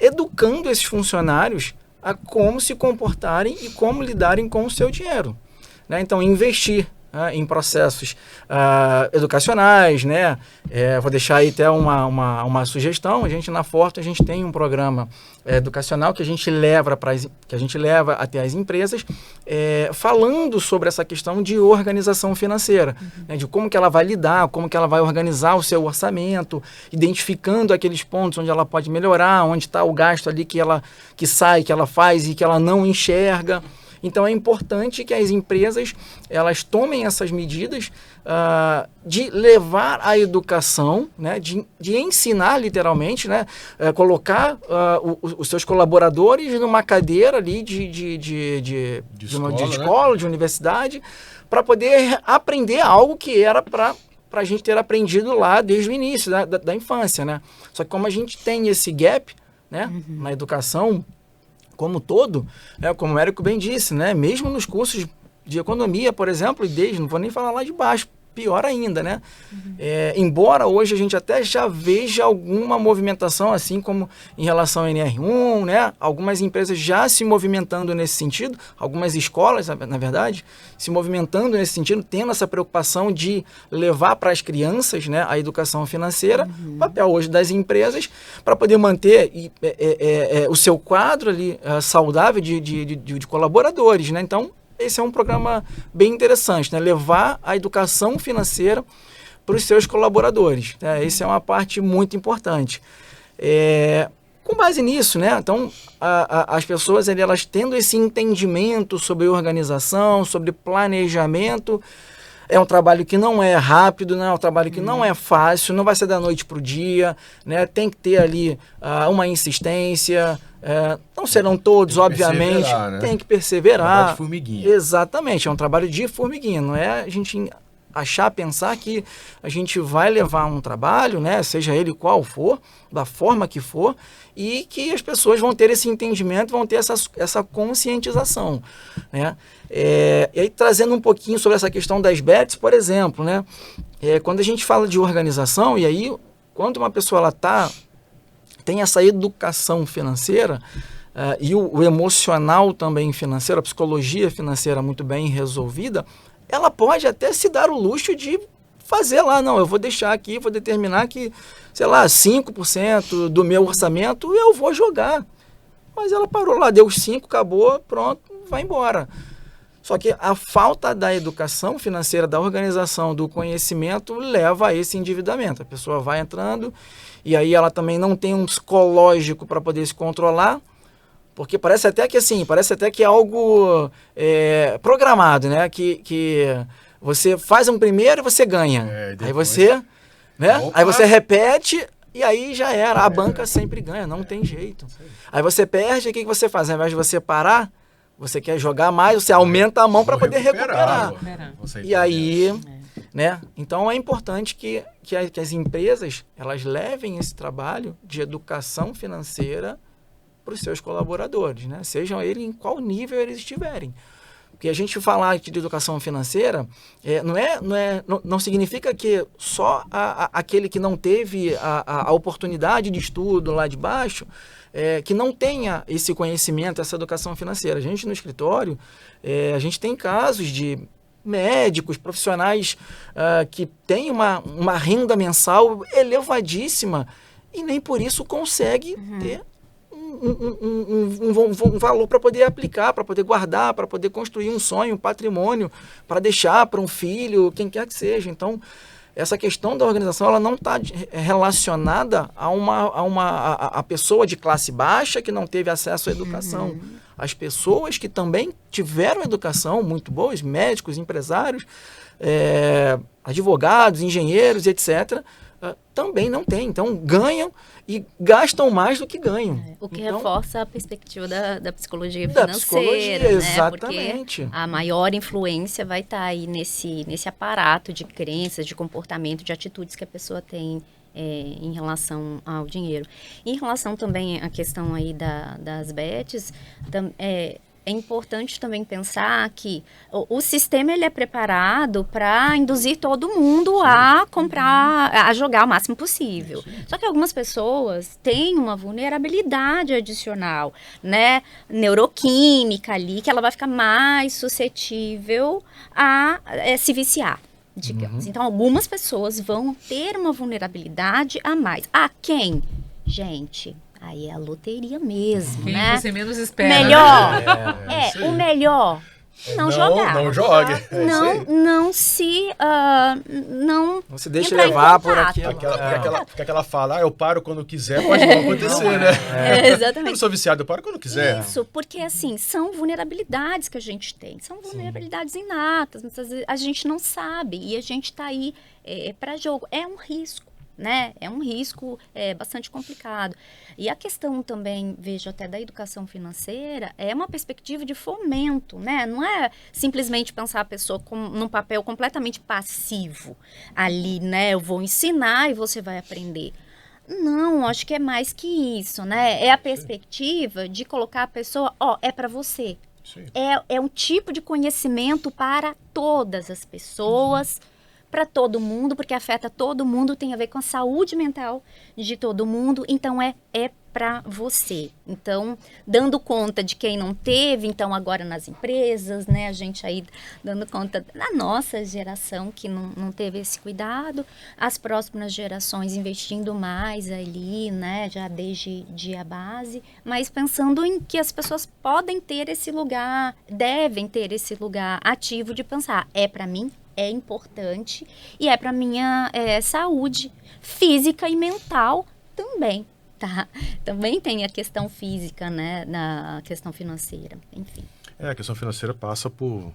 educando esses funcionários a como se comportarem e como lidarem com o seu dinheiro, né? Então, investir em processos educacionais, né? Vou deixar aí até uma sugestão. A gente na Forte, a gente tem um programa educacional que a gente leva até as empresas, falando sobre essa questão de organização financeira, né? De como que ela vai lidar, como que ela vai organizar o seu orçamento, identificando aqueles pontos onde ela pode melhorar, onde está o gasto ali que sai, que ela faz e que ela não enxerga. Então, é importante que as empresas elas tomem essas medidas de levar a educação, né, de ensinar literalmente, né, colocar os seus colaboradores numa cadeira ali de escola, né? De universidade, para poder aprender algo que era para a gente ter aprendido lá desde o início da infância, né? Só que como a gente tem esse gap, né, na educação como todo, como o Érico bem disse, né, mesmo nos cursos de economia, por exemplo, não vou nem falar lá de baixo, pior ainda, né? Embora hoje a gente até já veja alguma movimentação, assim como em relação ao NR1, né? Algumas empresas já se movimentando nesse sentido, algumas escolas, na verdade, se movimentando nesse sentido, tendo essa preocupação de levar para as crianças, né, a educação financeira, o papel hoje das empresas para poder manter o seu quadro ali saudável de colaboradores, né? Então, esse é um programa bem interessante, né? Levar a educação financeira para os seus colaboradores, né? Essa é uma parte muito importante. Com base nisso, né? Então, as pessoas elas tendo esse entendimento sobre organização, sobre planejamento, é um trabalho que não é rápido, né? É um trabalho que não é fácil, não vai ser da noite para o dia, né? Tem que ter ali uma insistência. Não serão todos, obviamente, né? Tem que perseverar. Trabalho de formiguinha. Exatamente, é um trabalho de formiguinha, não é a gente pensar que a gente vai levar um trabalho, né, seja ele qual for, da forma que for, e que as pessoas vão ter esse entendimento, vão ter essa conscientização, né? E aí, trazendo um pouquinho sobre essa questão das bets, por exemplo, né, quando a gente fala de organização, e aí, quando uma pessoa tem essa educação financeira e o emocional também financeiro, a psicologia financeira muito bem resolvida, ela pode até se dar o luxo de fazer lá, não, eu vou deixar aqui, vou determinar que, sei lá, 5% do meu orçamento eu vou jogar. Mas ela parou lá, deu os 5, acabou, pronto, vai embora. Só que a falta da educação financeira, da organização, do conhecimento, leva a esse endividamento. A pessoa vai entrando e aí ela também não tem um psicológico para poder se controlar, porque parece até que é algo programado, né? Que você faz um primeiro e você ganha. Aí você, né? Aí você repete e aí já era. A banca sempre ganha, não tem jeito. Aí você perde, o que você faz? Ao invés de você parar, você quer jogar mais, você aumenta a mão para poder recuperar. E aí, né? Então é importante que as empresas elas levem esse trabalho de educação financeira para os seus colaboradores, né? Sejam eles em qual nível eles estiverem. Porque a gente falar aqui de educação financeira não significa que só aquele que não teve a oportunidade de estudo lá de baixo, que não tenha esse conhecimento, essa educação financeira. A gente no escritório, a gente tem casos de médicos, profissionais que têm uma renda mensal elevadíssima e nem por isso consegue ter um valor para poder aplicar, para poder guardar, para poder construir um sonho, um patrimônio, para deixar para um filho, quem quer que seja. Então, essa questão da organização ela não está relacionada a pessoa de classe baixa que não teve acesso à educação. As pessoas que também tiveram educação muito boas, médicos, empresários, advogados, engenheiros, etc., também não têm. Então, ganham e gastam mais do que ganham. O que então, reforça a perspectiva da psicologia financeira. Da psicologia, né? Exatamente. Porque a maior influência vai estar aí nesse aparato de crenças, de comportamento, de atitudes que a pessoa tem em relação ao dinheiro. Em relação também à questão aí das bets, é importante também pensar que o sistema ele é preparado para induzir todo mundo a comprar, a jogar o máximo possível. Só que algumas pessoas têm uma vulnerabilidade adicional, né, neuroquímica ali, que ela vai ficar mais suscetível a se viciar, digamos. Então, algumas pessoas vão ter uma vulnerabilidade a mais. A quem? Gente... Aí é a loteria mesmo, quem né? você menos espera. Melhor. O melhor. Não jogar. Não jogue. Não se se deixe levar por aquilo. Fica aquela fala, eu paro quando quiser, pode não acontecer, né? Exatamente. Eu não sou viciado, eu paro quando quiser. Isso, porque assim, são vulnerabilidades que a gente tem. São vulnerabilidades inatas, mas às vezes a gente não sabe. E a gente está aí para jogo. É um risco. Né? É um risco bastante complicado. E a questão também, vejo até da educação financeira, é uma perspectiva de fomento, né? Não é simplesmente pensar a pessoa num papel completamente passivo ali, né? Eu vou ensinar e você vai aprender. Não, acho que é mais que isso, né? É a perspectiva de colocar a pessoa, é para você. É um tipo de conhecimento para todas as pessoas, para todo mundo, porque afeta todo mundo, tem a ver com a saúde mental de todo mundo, então é para você. Então, dando conta de quem não teve, então agora nas empresas, né, a gente aí dando conta da nossa geração que não teve esse cuidado, as próximas gerações investindo mais ali, né, já desde a base, mas pensando em que as pessoas podem ter esse lugar, devem ter esse lugar ativo de pensar, é para mim, é importante e é para minha saúde física e mental também. Tá? Também tem a questão física, né, na questão financeira, enfim. A questão financeira passa por...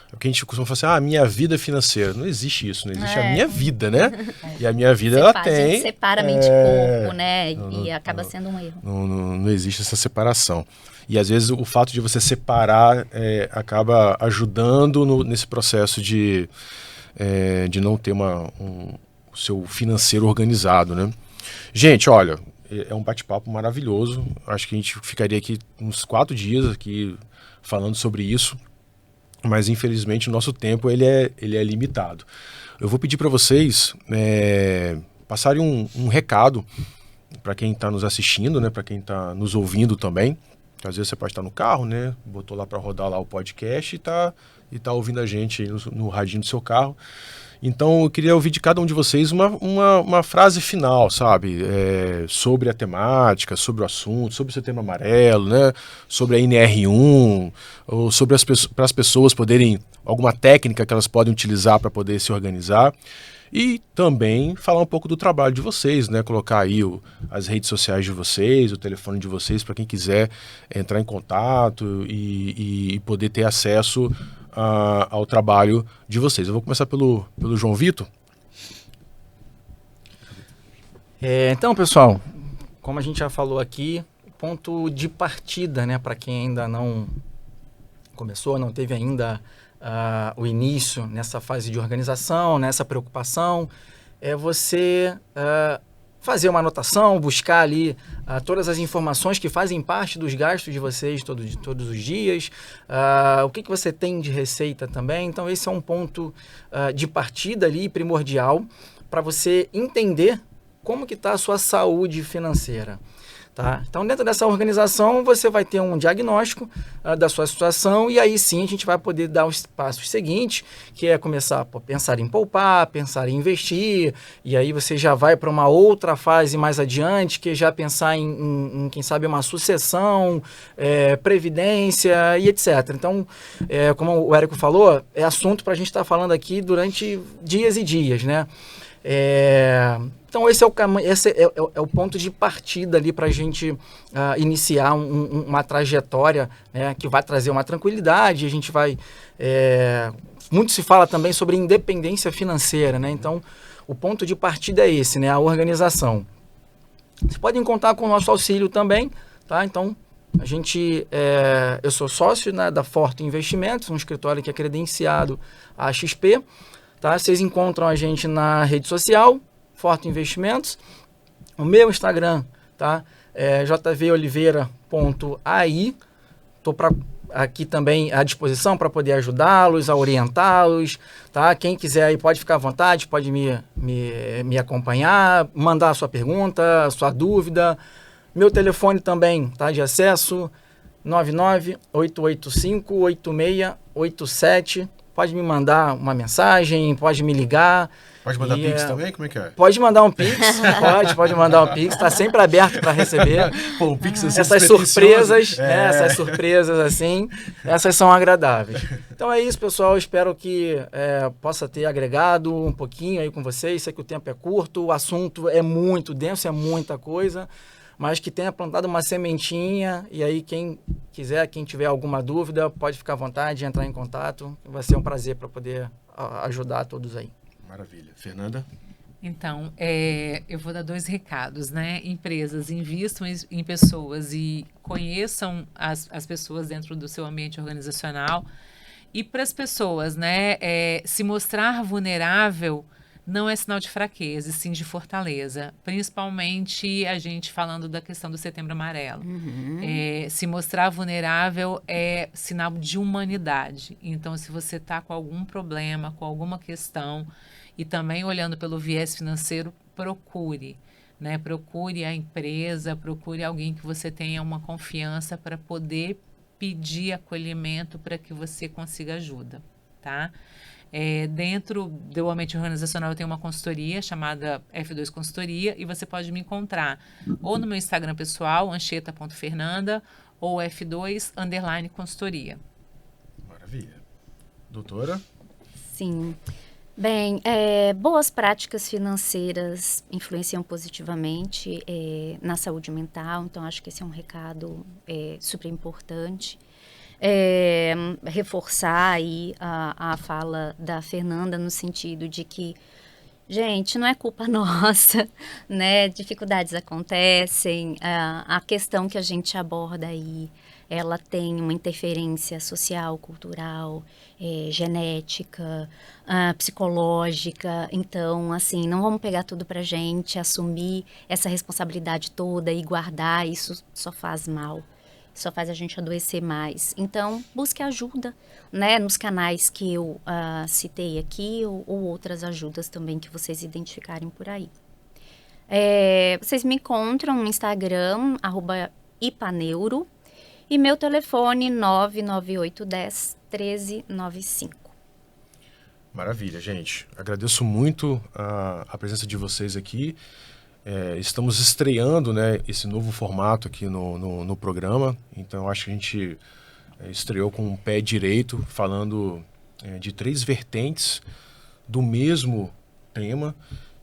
É porque a gente costuma falar assim, a minha vida financeira. Não existe isso, não existe a minha vida, né? E a minha vida, ela tem... A gente separa mente e corpo, né? E acaba sendo um erro. Não existe essa separação. E às vezes o fato de você separar acaba ajudando nesse processo de não ter o seu financeiro organizado, né? Gente, olha, é um bate-papo maravilhoso. Acho que a gente ficaria aqui uns 4 dias aqui falando sobre isso, mas infelizmente o nosso tempo ele é limitado. Eu vou pedir para vocês passarem um recado para quem está nos assistindo, né, para quem está nos ouvindo também. Às vezes você pode estar no carro, né, botou lá para rodar lá o podcast e tá ouvindo a gente aí no radinho do seu carro. Então, eu queria ouvir de cada um de vocês uma frase final, sabe? Sobre a temática, sobre o assunto, sobre o Setembro Amarelo, né? Sobre a NR1, ou sobre para as pessoas poderem, alguma técnica que elas podem utilizar para poder se organizar. E também falar um pouco do trabalho de vocês, né? Colocar aí as redes sociais de vocês, o telefone de vocês, para quem quiser entrar em contato e poder ter acesso ao trabalho de vocês. Eu vou começar pelo João Vitor. Então, pessoal, como a gente já falou aqui, ponto de partida, né, para quem ainda não começou, não teve ainda o início nessa fase de organização, nessa preocupação, é você fazer uma anotação, buscar ali todas as informações que fazem parte dos gastos de vocês todos os dias, o que você tem de receita também. Então, esse é um ponto de partida ali primordial para você entender como que está a sua saúde financeira. Tá? Então, dentro dessa organização, você vai ter um diagnóstico da sua situação e aí sim a gente vai poder dar os passos seguintes, que é começar a pensar em poupar, pensar em investir, e aí você já vai para uma outra fase mais adiante, que é já pensar em quem sabe, uma sucessão, previdência e etc. Então, como o Érico falou, é assunto para a gente estar falando aqui durante dias e dias, né? Então esse é o ponto de partida ali para a gente iniciar uma trajetória, né, que vai trazer uma tranquilidade. A gente vai... muito se fala também sobre independência financeira, né? Então o ponto de partida é esse, né, a organização. Vocês podem contar com o nosso auxílio também, tá? Então eu sou sócio, né, da Forte Investimentos, um escritório que é credenciado à XP. Tá? Vocês encontram a gente na rede social, Forte Investimentos. O meu Instagram, tá? jvoliveira.ai. Estou aqui também à disposição para poder ajudá-los, a orientá-los. Tá? Quem quiser aí pode ficar à vontade, pode me acompanhar, mandar a sua pergunta, a sua dúvida. Meu telefone também tá de acesso, 99-885-8687. Pode me mandar uma mensagem, pode me ligar. Pode mandar Pix também? Como é que é? Pode mandar um Pix, pode mandar um Pix. Está sempre aberto para receber. Pô, o Pix é essas surpresas, né? Essas surpresas assim, essas são agradáveis. Então é isso, pessoal. Espero que possa ter agregado um pouquinho aí com vocês. Sei que o tempo é curto, o assunto é muito denso, é muita coisa, mas que tenha plantado uma sementinha. E aí quem quiser, quem tiver alguma dúvida, pode ficar à vontade, entrar em contato. Vai ser um prazer para poder ajudar todos aí. Maravilha. Fernanda? Então, eu vou dar 2 recados, né? Empresas, invistam em pessoas e conheçam as pessoas dentro do seu ambiente organizacional. E para as pessoas, né? Se mostrar vulnerável não é sinal de fraqueza, e sim de fortaleza. Principalmente a gente falando da questão do Setembro Amarelo. Se mostrar vulnerável é sinal de humanidade. Então, se você está com algum problema, com alguma questão, e também olhando pelo viés financeiro, procure. Né? Procure a empresa, procure alguém que você tenha uma confiança para poder pedir acolhimento para que você consiga ajuda, tá? Dentro do ambiente organizacional eu tenho uma consultoria chamada F2 Consultoria e você pode me encontrar ou no meu Instagram pessoal, ancheta.fernanda, ou F2_consultoria. Maravilha. Doutora? Sim. Bem, boas práticas financeiras influenciam positivamente na saúde mental, então acho que esse é um recado super importante. Reforçar aí a fala da Fernanda no sentido de que, gente, não é culpa nossa, né? Dificuldades acontecem, a questão que a gente aborda aí, ela tem uma interferência social, cultural, genética, psicológica. Então, assim, não vamos pegar tudo pra gente, assumir essa responsabilidade toda e guardar, isso só faz mal. Só faz a gente adoecer mais. Então, busque ajuda, né, nos canais que eu citei aqui ou outras ajudas também que vocês identificarem por aí. Vocês me encontram no Instagram, @ipaneuro, e meu telefone 99810-1395. Maravilha, gente. Agradeço muito a presença de vocês aqui. Estamos estreando, né, esse novo formato aqui no programa, então acho que a gente estreou com o pé direito, falando de 3 vertentes do mesmo tema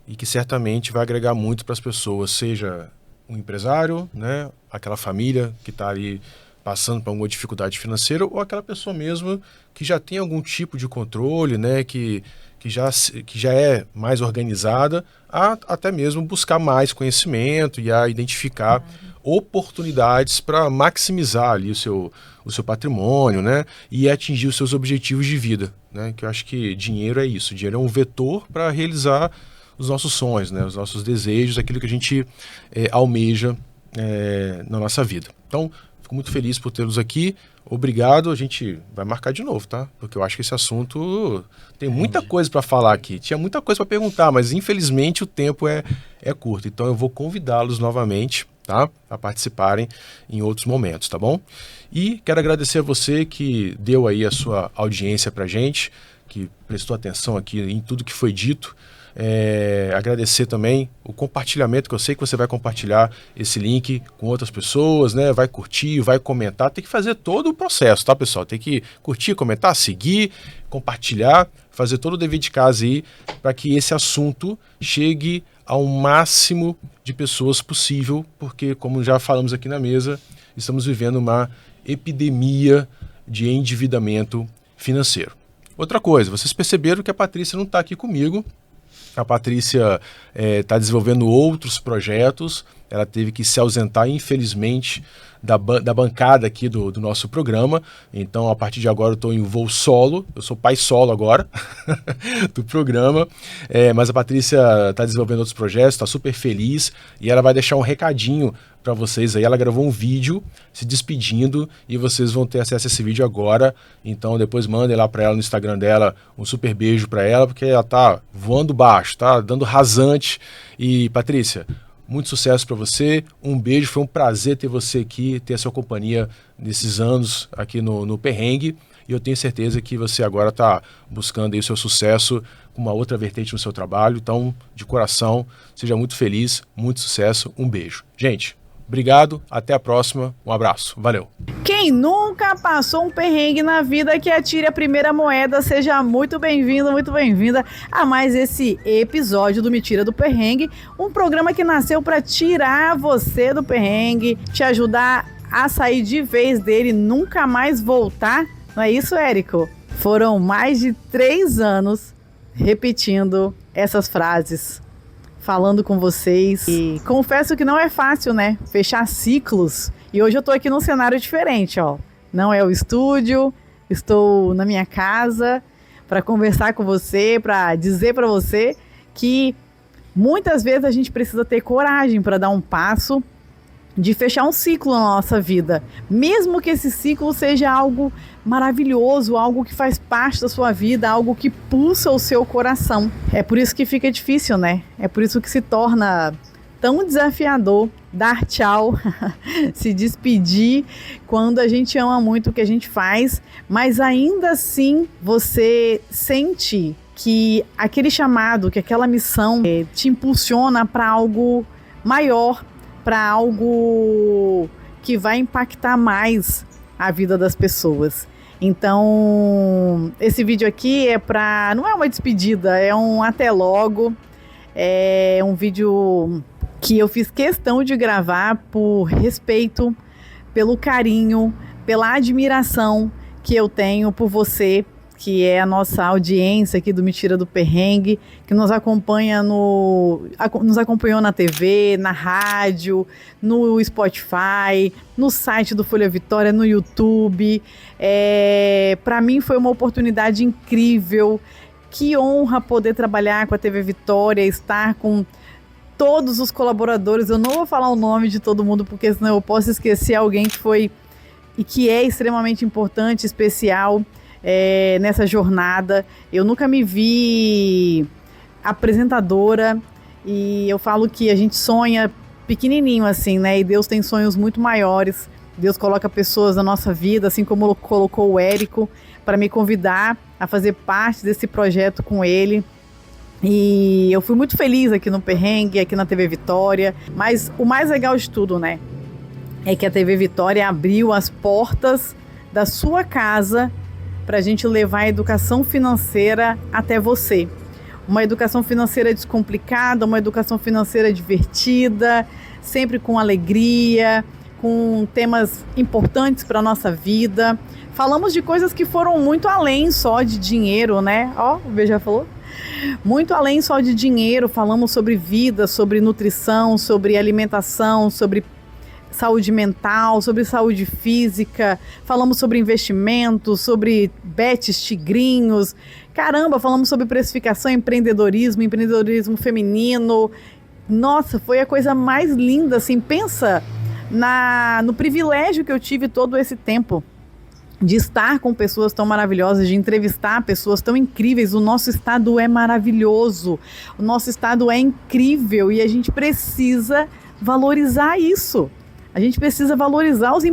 e que certamente vai agregar muito para as pessoas, seja um empresário, né, aquela família que está ali passando por alguma dificuldade financeira ou aquela pessoa mesmo que já tem algum tipo de controle, né, que já é mais organizada, a até mesmo buscar mais conhecimento e a identificar oportunidades para maximizar ali o seu patrimônio, né, e atingir os seus objetivos de vida, né, que eu acho que dinheiro é isso, dinheiro é um vetor para realizar os nossos sonhos, né, os nossos desejos, aquilo que a gente almeja na nossa vida. Então, fico muito feliz por tê-los aqui. Obrigado, a gente vai marcar de novo, tá? Porque eu acho que esse assunto tem muita coisa para falar aqui. Tinha muita coisa para perguntar, mas infelizmente o tempo é curto. Então eu vou convidá-los novamente, tá? A participarem em outros momentos, tá bom? E quero agradecer a você que deu aí a sua audiência pra gente, que prestou atenção aqui em tudo que foi dito. Agradecer também o compartilhamento, que eu sei que você vai compartilhar esse link com outras pessoas, né? Vai curtir, vai comentar, tem que fazer todo o processo, tá, pessoal? Tem que curtir, comentar, seguir, compartilhar, fazer todo o dever de casa aí para que esse assunto chegue ao máximo de pessoas possível, porque, como já falamos aqui na mesa, estamos vivendo uma epidemia de endividamento financeiro. Outra coisa, vocês perceberam que a Patrícia não está aqui comigo. A Patrícia está desenvolvendo outros projetos, ela teve que se ausentar, infelizmente, da bancada aqui do nosso programa. Então, a partir de agora, eu estou em voo solo, eu sou pai solo agora do programa. Mas a Patrícia está desenvolvendo outros projetos, está super feliz e ela vai deixar um recadinho para vocês aí. Ela gravou um vídeo se despedindo e vocês vão ter acesso a esse vídeo agora. Então depois mandem lá para ela no Instagram dela um super beijo para ela, porque ela tá voando baixo, tá dando rasante. E Patrícia, muito sucesso para você, um beijo, foi um prazer ter você aqui, ter a sua companhia nesses anos aqui no Perrengue. E eu tenho certeza que você agora está buscando aí o seu sucesso com uma outra vertente no seu trabalho. Então, de coração, seja muito feliz, muito sucesso, um beijo. Gente, obrigado, até a próxima, um abraço, valeu. Quem nunca passou um perrengue na vida, que atire a primeira moeda. Seja muito bem-vindo, muito bem-vinda a mais esse episódio do Me Tira do Perrengue, um programa que nasceu para tirar você do perrengue, te ajudar a sair de vez dele e nunca mais voltar. Não é isso, Érico? Foram mais de 3 anos repetindo essas frases, falando com vocês, e confesso que não é fácil, né? Fechar ciclos. E hoje eu tô aqui num cenário diferente, ó. Não é o estúdio, estou na minha casa para conversar com você, para dizer para você que muitas vezes a gente precisa ter coragem para dar um passo de fechar um ciclo na nossa vida, mesmo que esse ciclo seja algo maravilhoso, algo que faz parte da sua vida, algo que pulsa o seu coração. É por isso que fica difícil, né? É por isso que se torna tão desafiador dar tchau, se despedir quando a gente ama muito o que a gente faz, mas ainda assim você sente que aquele chamado, que aquela missão te impulsiona para algo maior, para algo que vai impactar mais a vida das pessoas. Então, esse vídeo aqui não é uma despedida, é um até logo, é um vídeo que eu fiz questão de gravar por respeito, pelo carinho, pela admiração que eu tenho por você, que é a nossa audiência aqui do Mentira do Perrengue, que nos acompanhou na TV, na rádio, no Spotify, no site do Folha Vitória, no YouTube. Para mim foi uma oportunidade incrível. Que honra poder trabalhar com a TV Vitória, estar com todos os colaboradores. Eu não vou falar o nome de todo mundo, porque senão eu posso esquecer alguém que foi e que é extremamente importante, especial nessa jornada. Eu nunca me vi apresentadora e eu falo que a gente sonha pequenininho assim, né? E Deus tem sonhos muito maiores. Deus coloca pessoas na nossa vida, assim como colocou o Érico, para me convidar a fazer parte desse projeto com ele. E eu fui muito feliz aqui no Perrengue, aqui na TV Vitória. Mas o mais legal de tudo, né, é que a TV Vitória abriu as portas da sua casa para a gente levar a educação financeira até você. Uma educação financeira descomplicada, uma educação financeira divertida, sempre com alegria, com temas importantes para a nossa vida. Falamos de coisas que foram muito além só de dinheiro, né? Ó, o B já falou. Muito além só de dinheiro. Falamos sobre vida, sobre nutrição, sobre alimentação, sobre saúde mental, sobre saúde física, falamos sobre investimentos, sobre bets, tigrinhos, caramba, falamos sobre precificação, empreendedorismo feminino. Nossa, foi a coisa mais linda, assim, pensa no privilégio que eu tive todo esse tempo de estar com pessoas tão maravilhosas, de entrevistar pessoas tão incríveis. O nosso estado é maravilhoso, o nosso estado é incrível e a gente precisa valorizar isso. A gente precisa valorizar os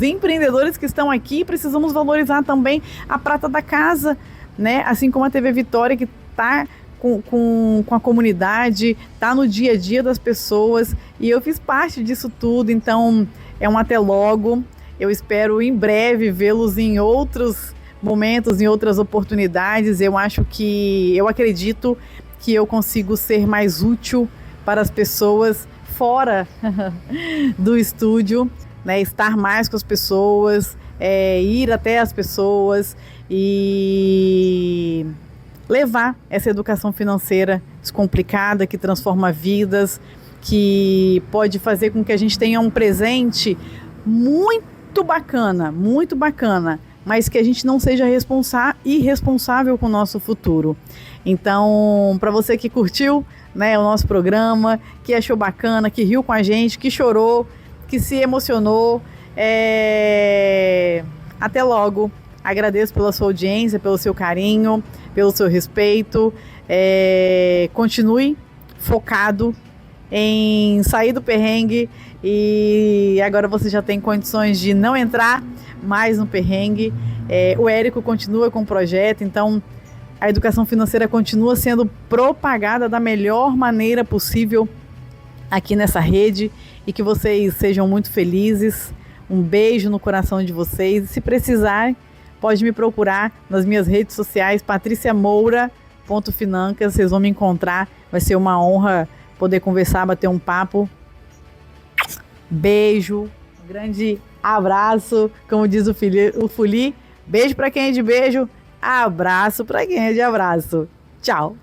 empreendedores que estão aqui, precisamos valorizar também a prata da casa, né? Assim como a TV Vitória, que está com a comunidade, está no dia a dia das pessoas, e eu fiz parte disso tudo, então é um até logo. Eu espero em breve vê-los em outros momentos, em outras oportunidades. Eu acredito que eu consigo ser mais útil para as pessoas fora do estúdio, né? Estar mais com as pessoas, ir até as pessoas e levar essa educação financeira descomplicada, que transforma vidas, que pode fazer com que a gente tenha um presente muito bacana, mas que a gente não seja irresponsável com o nosso futuro. Então, para você que curtiu, né, o nosso programa, que achou bacana, que riu com a gente, que chorou, que se emocionou, até logo. Agradeço pela sua audiência, pelo seu carinho, pelo seu respeito. Continue focado em sair do perrengue, e agora você já tem condições de não entrar mais no perrengue. O Érico continua com o projeto, então a educação financeira continua sendo propagada da melhor maneira possível aqui nessa rede, e que vocês sejam muito felizes. Um beijo no coração de vocês. E se precisar, pode me procurar nas minhas redes sociais, patriciamoura.financas. Vocês vão me encontrar. Vai ser uma honra poder conversar, bater um papo. Beijo, um grande abraço, como diz o Fuli. Beijo para quem é de beijo. Abraço para quem é de abraço. Tchau.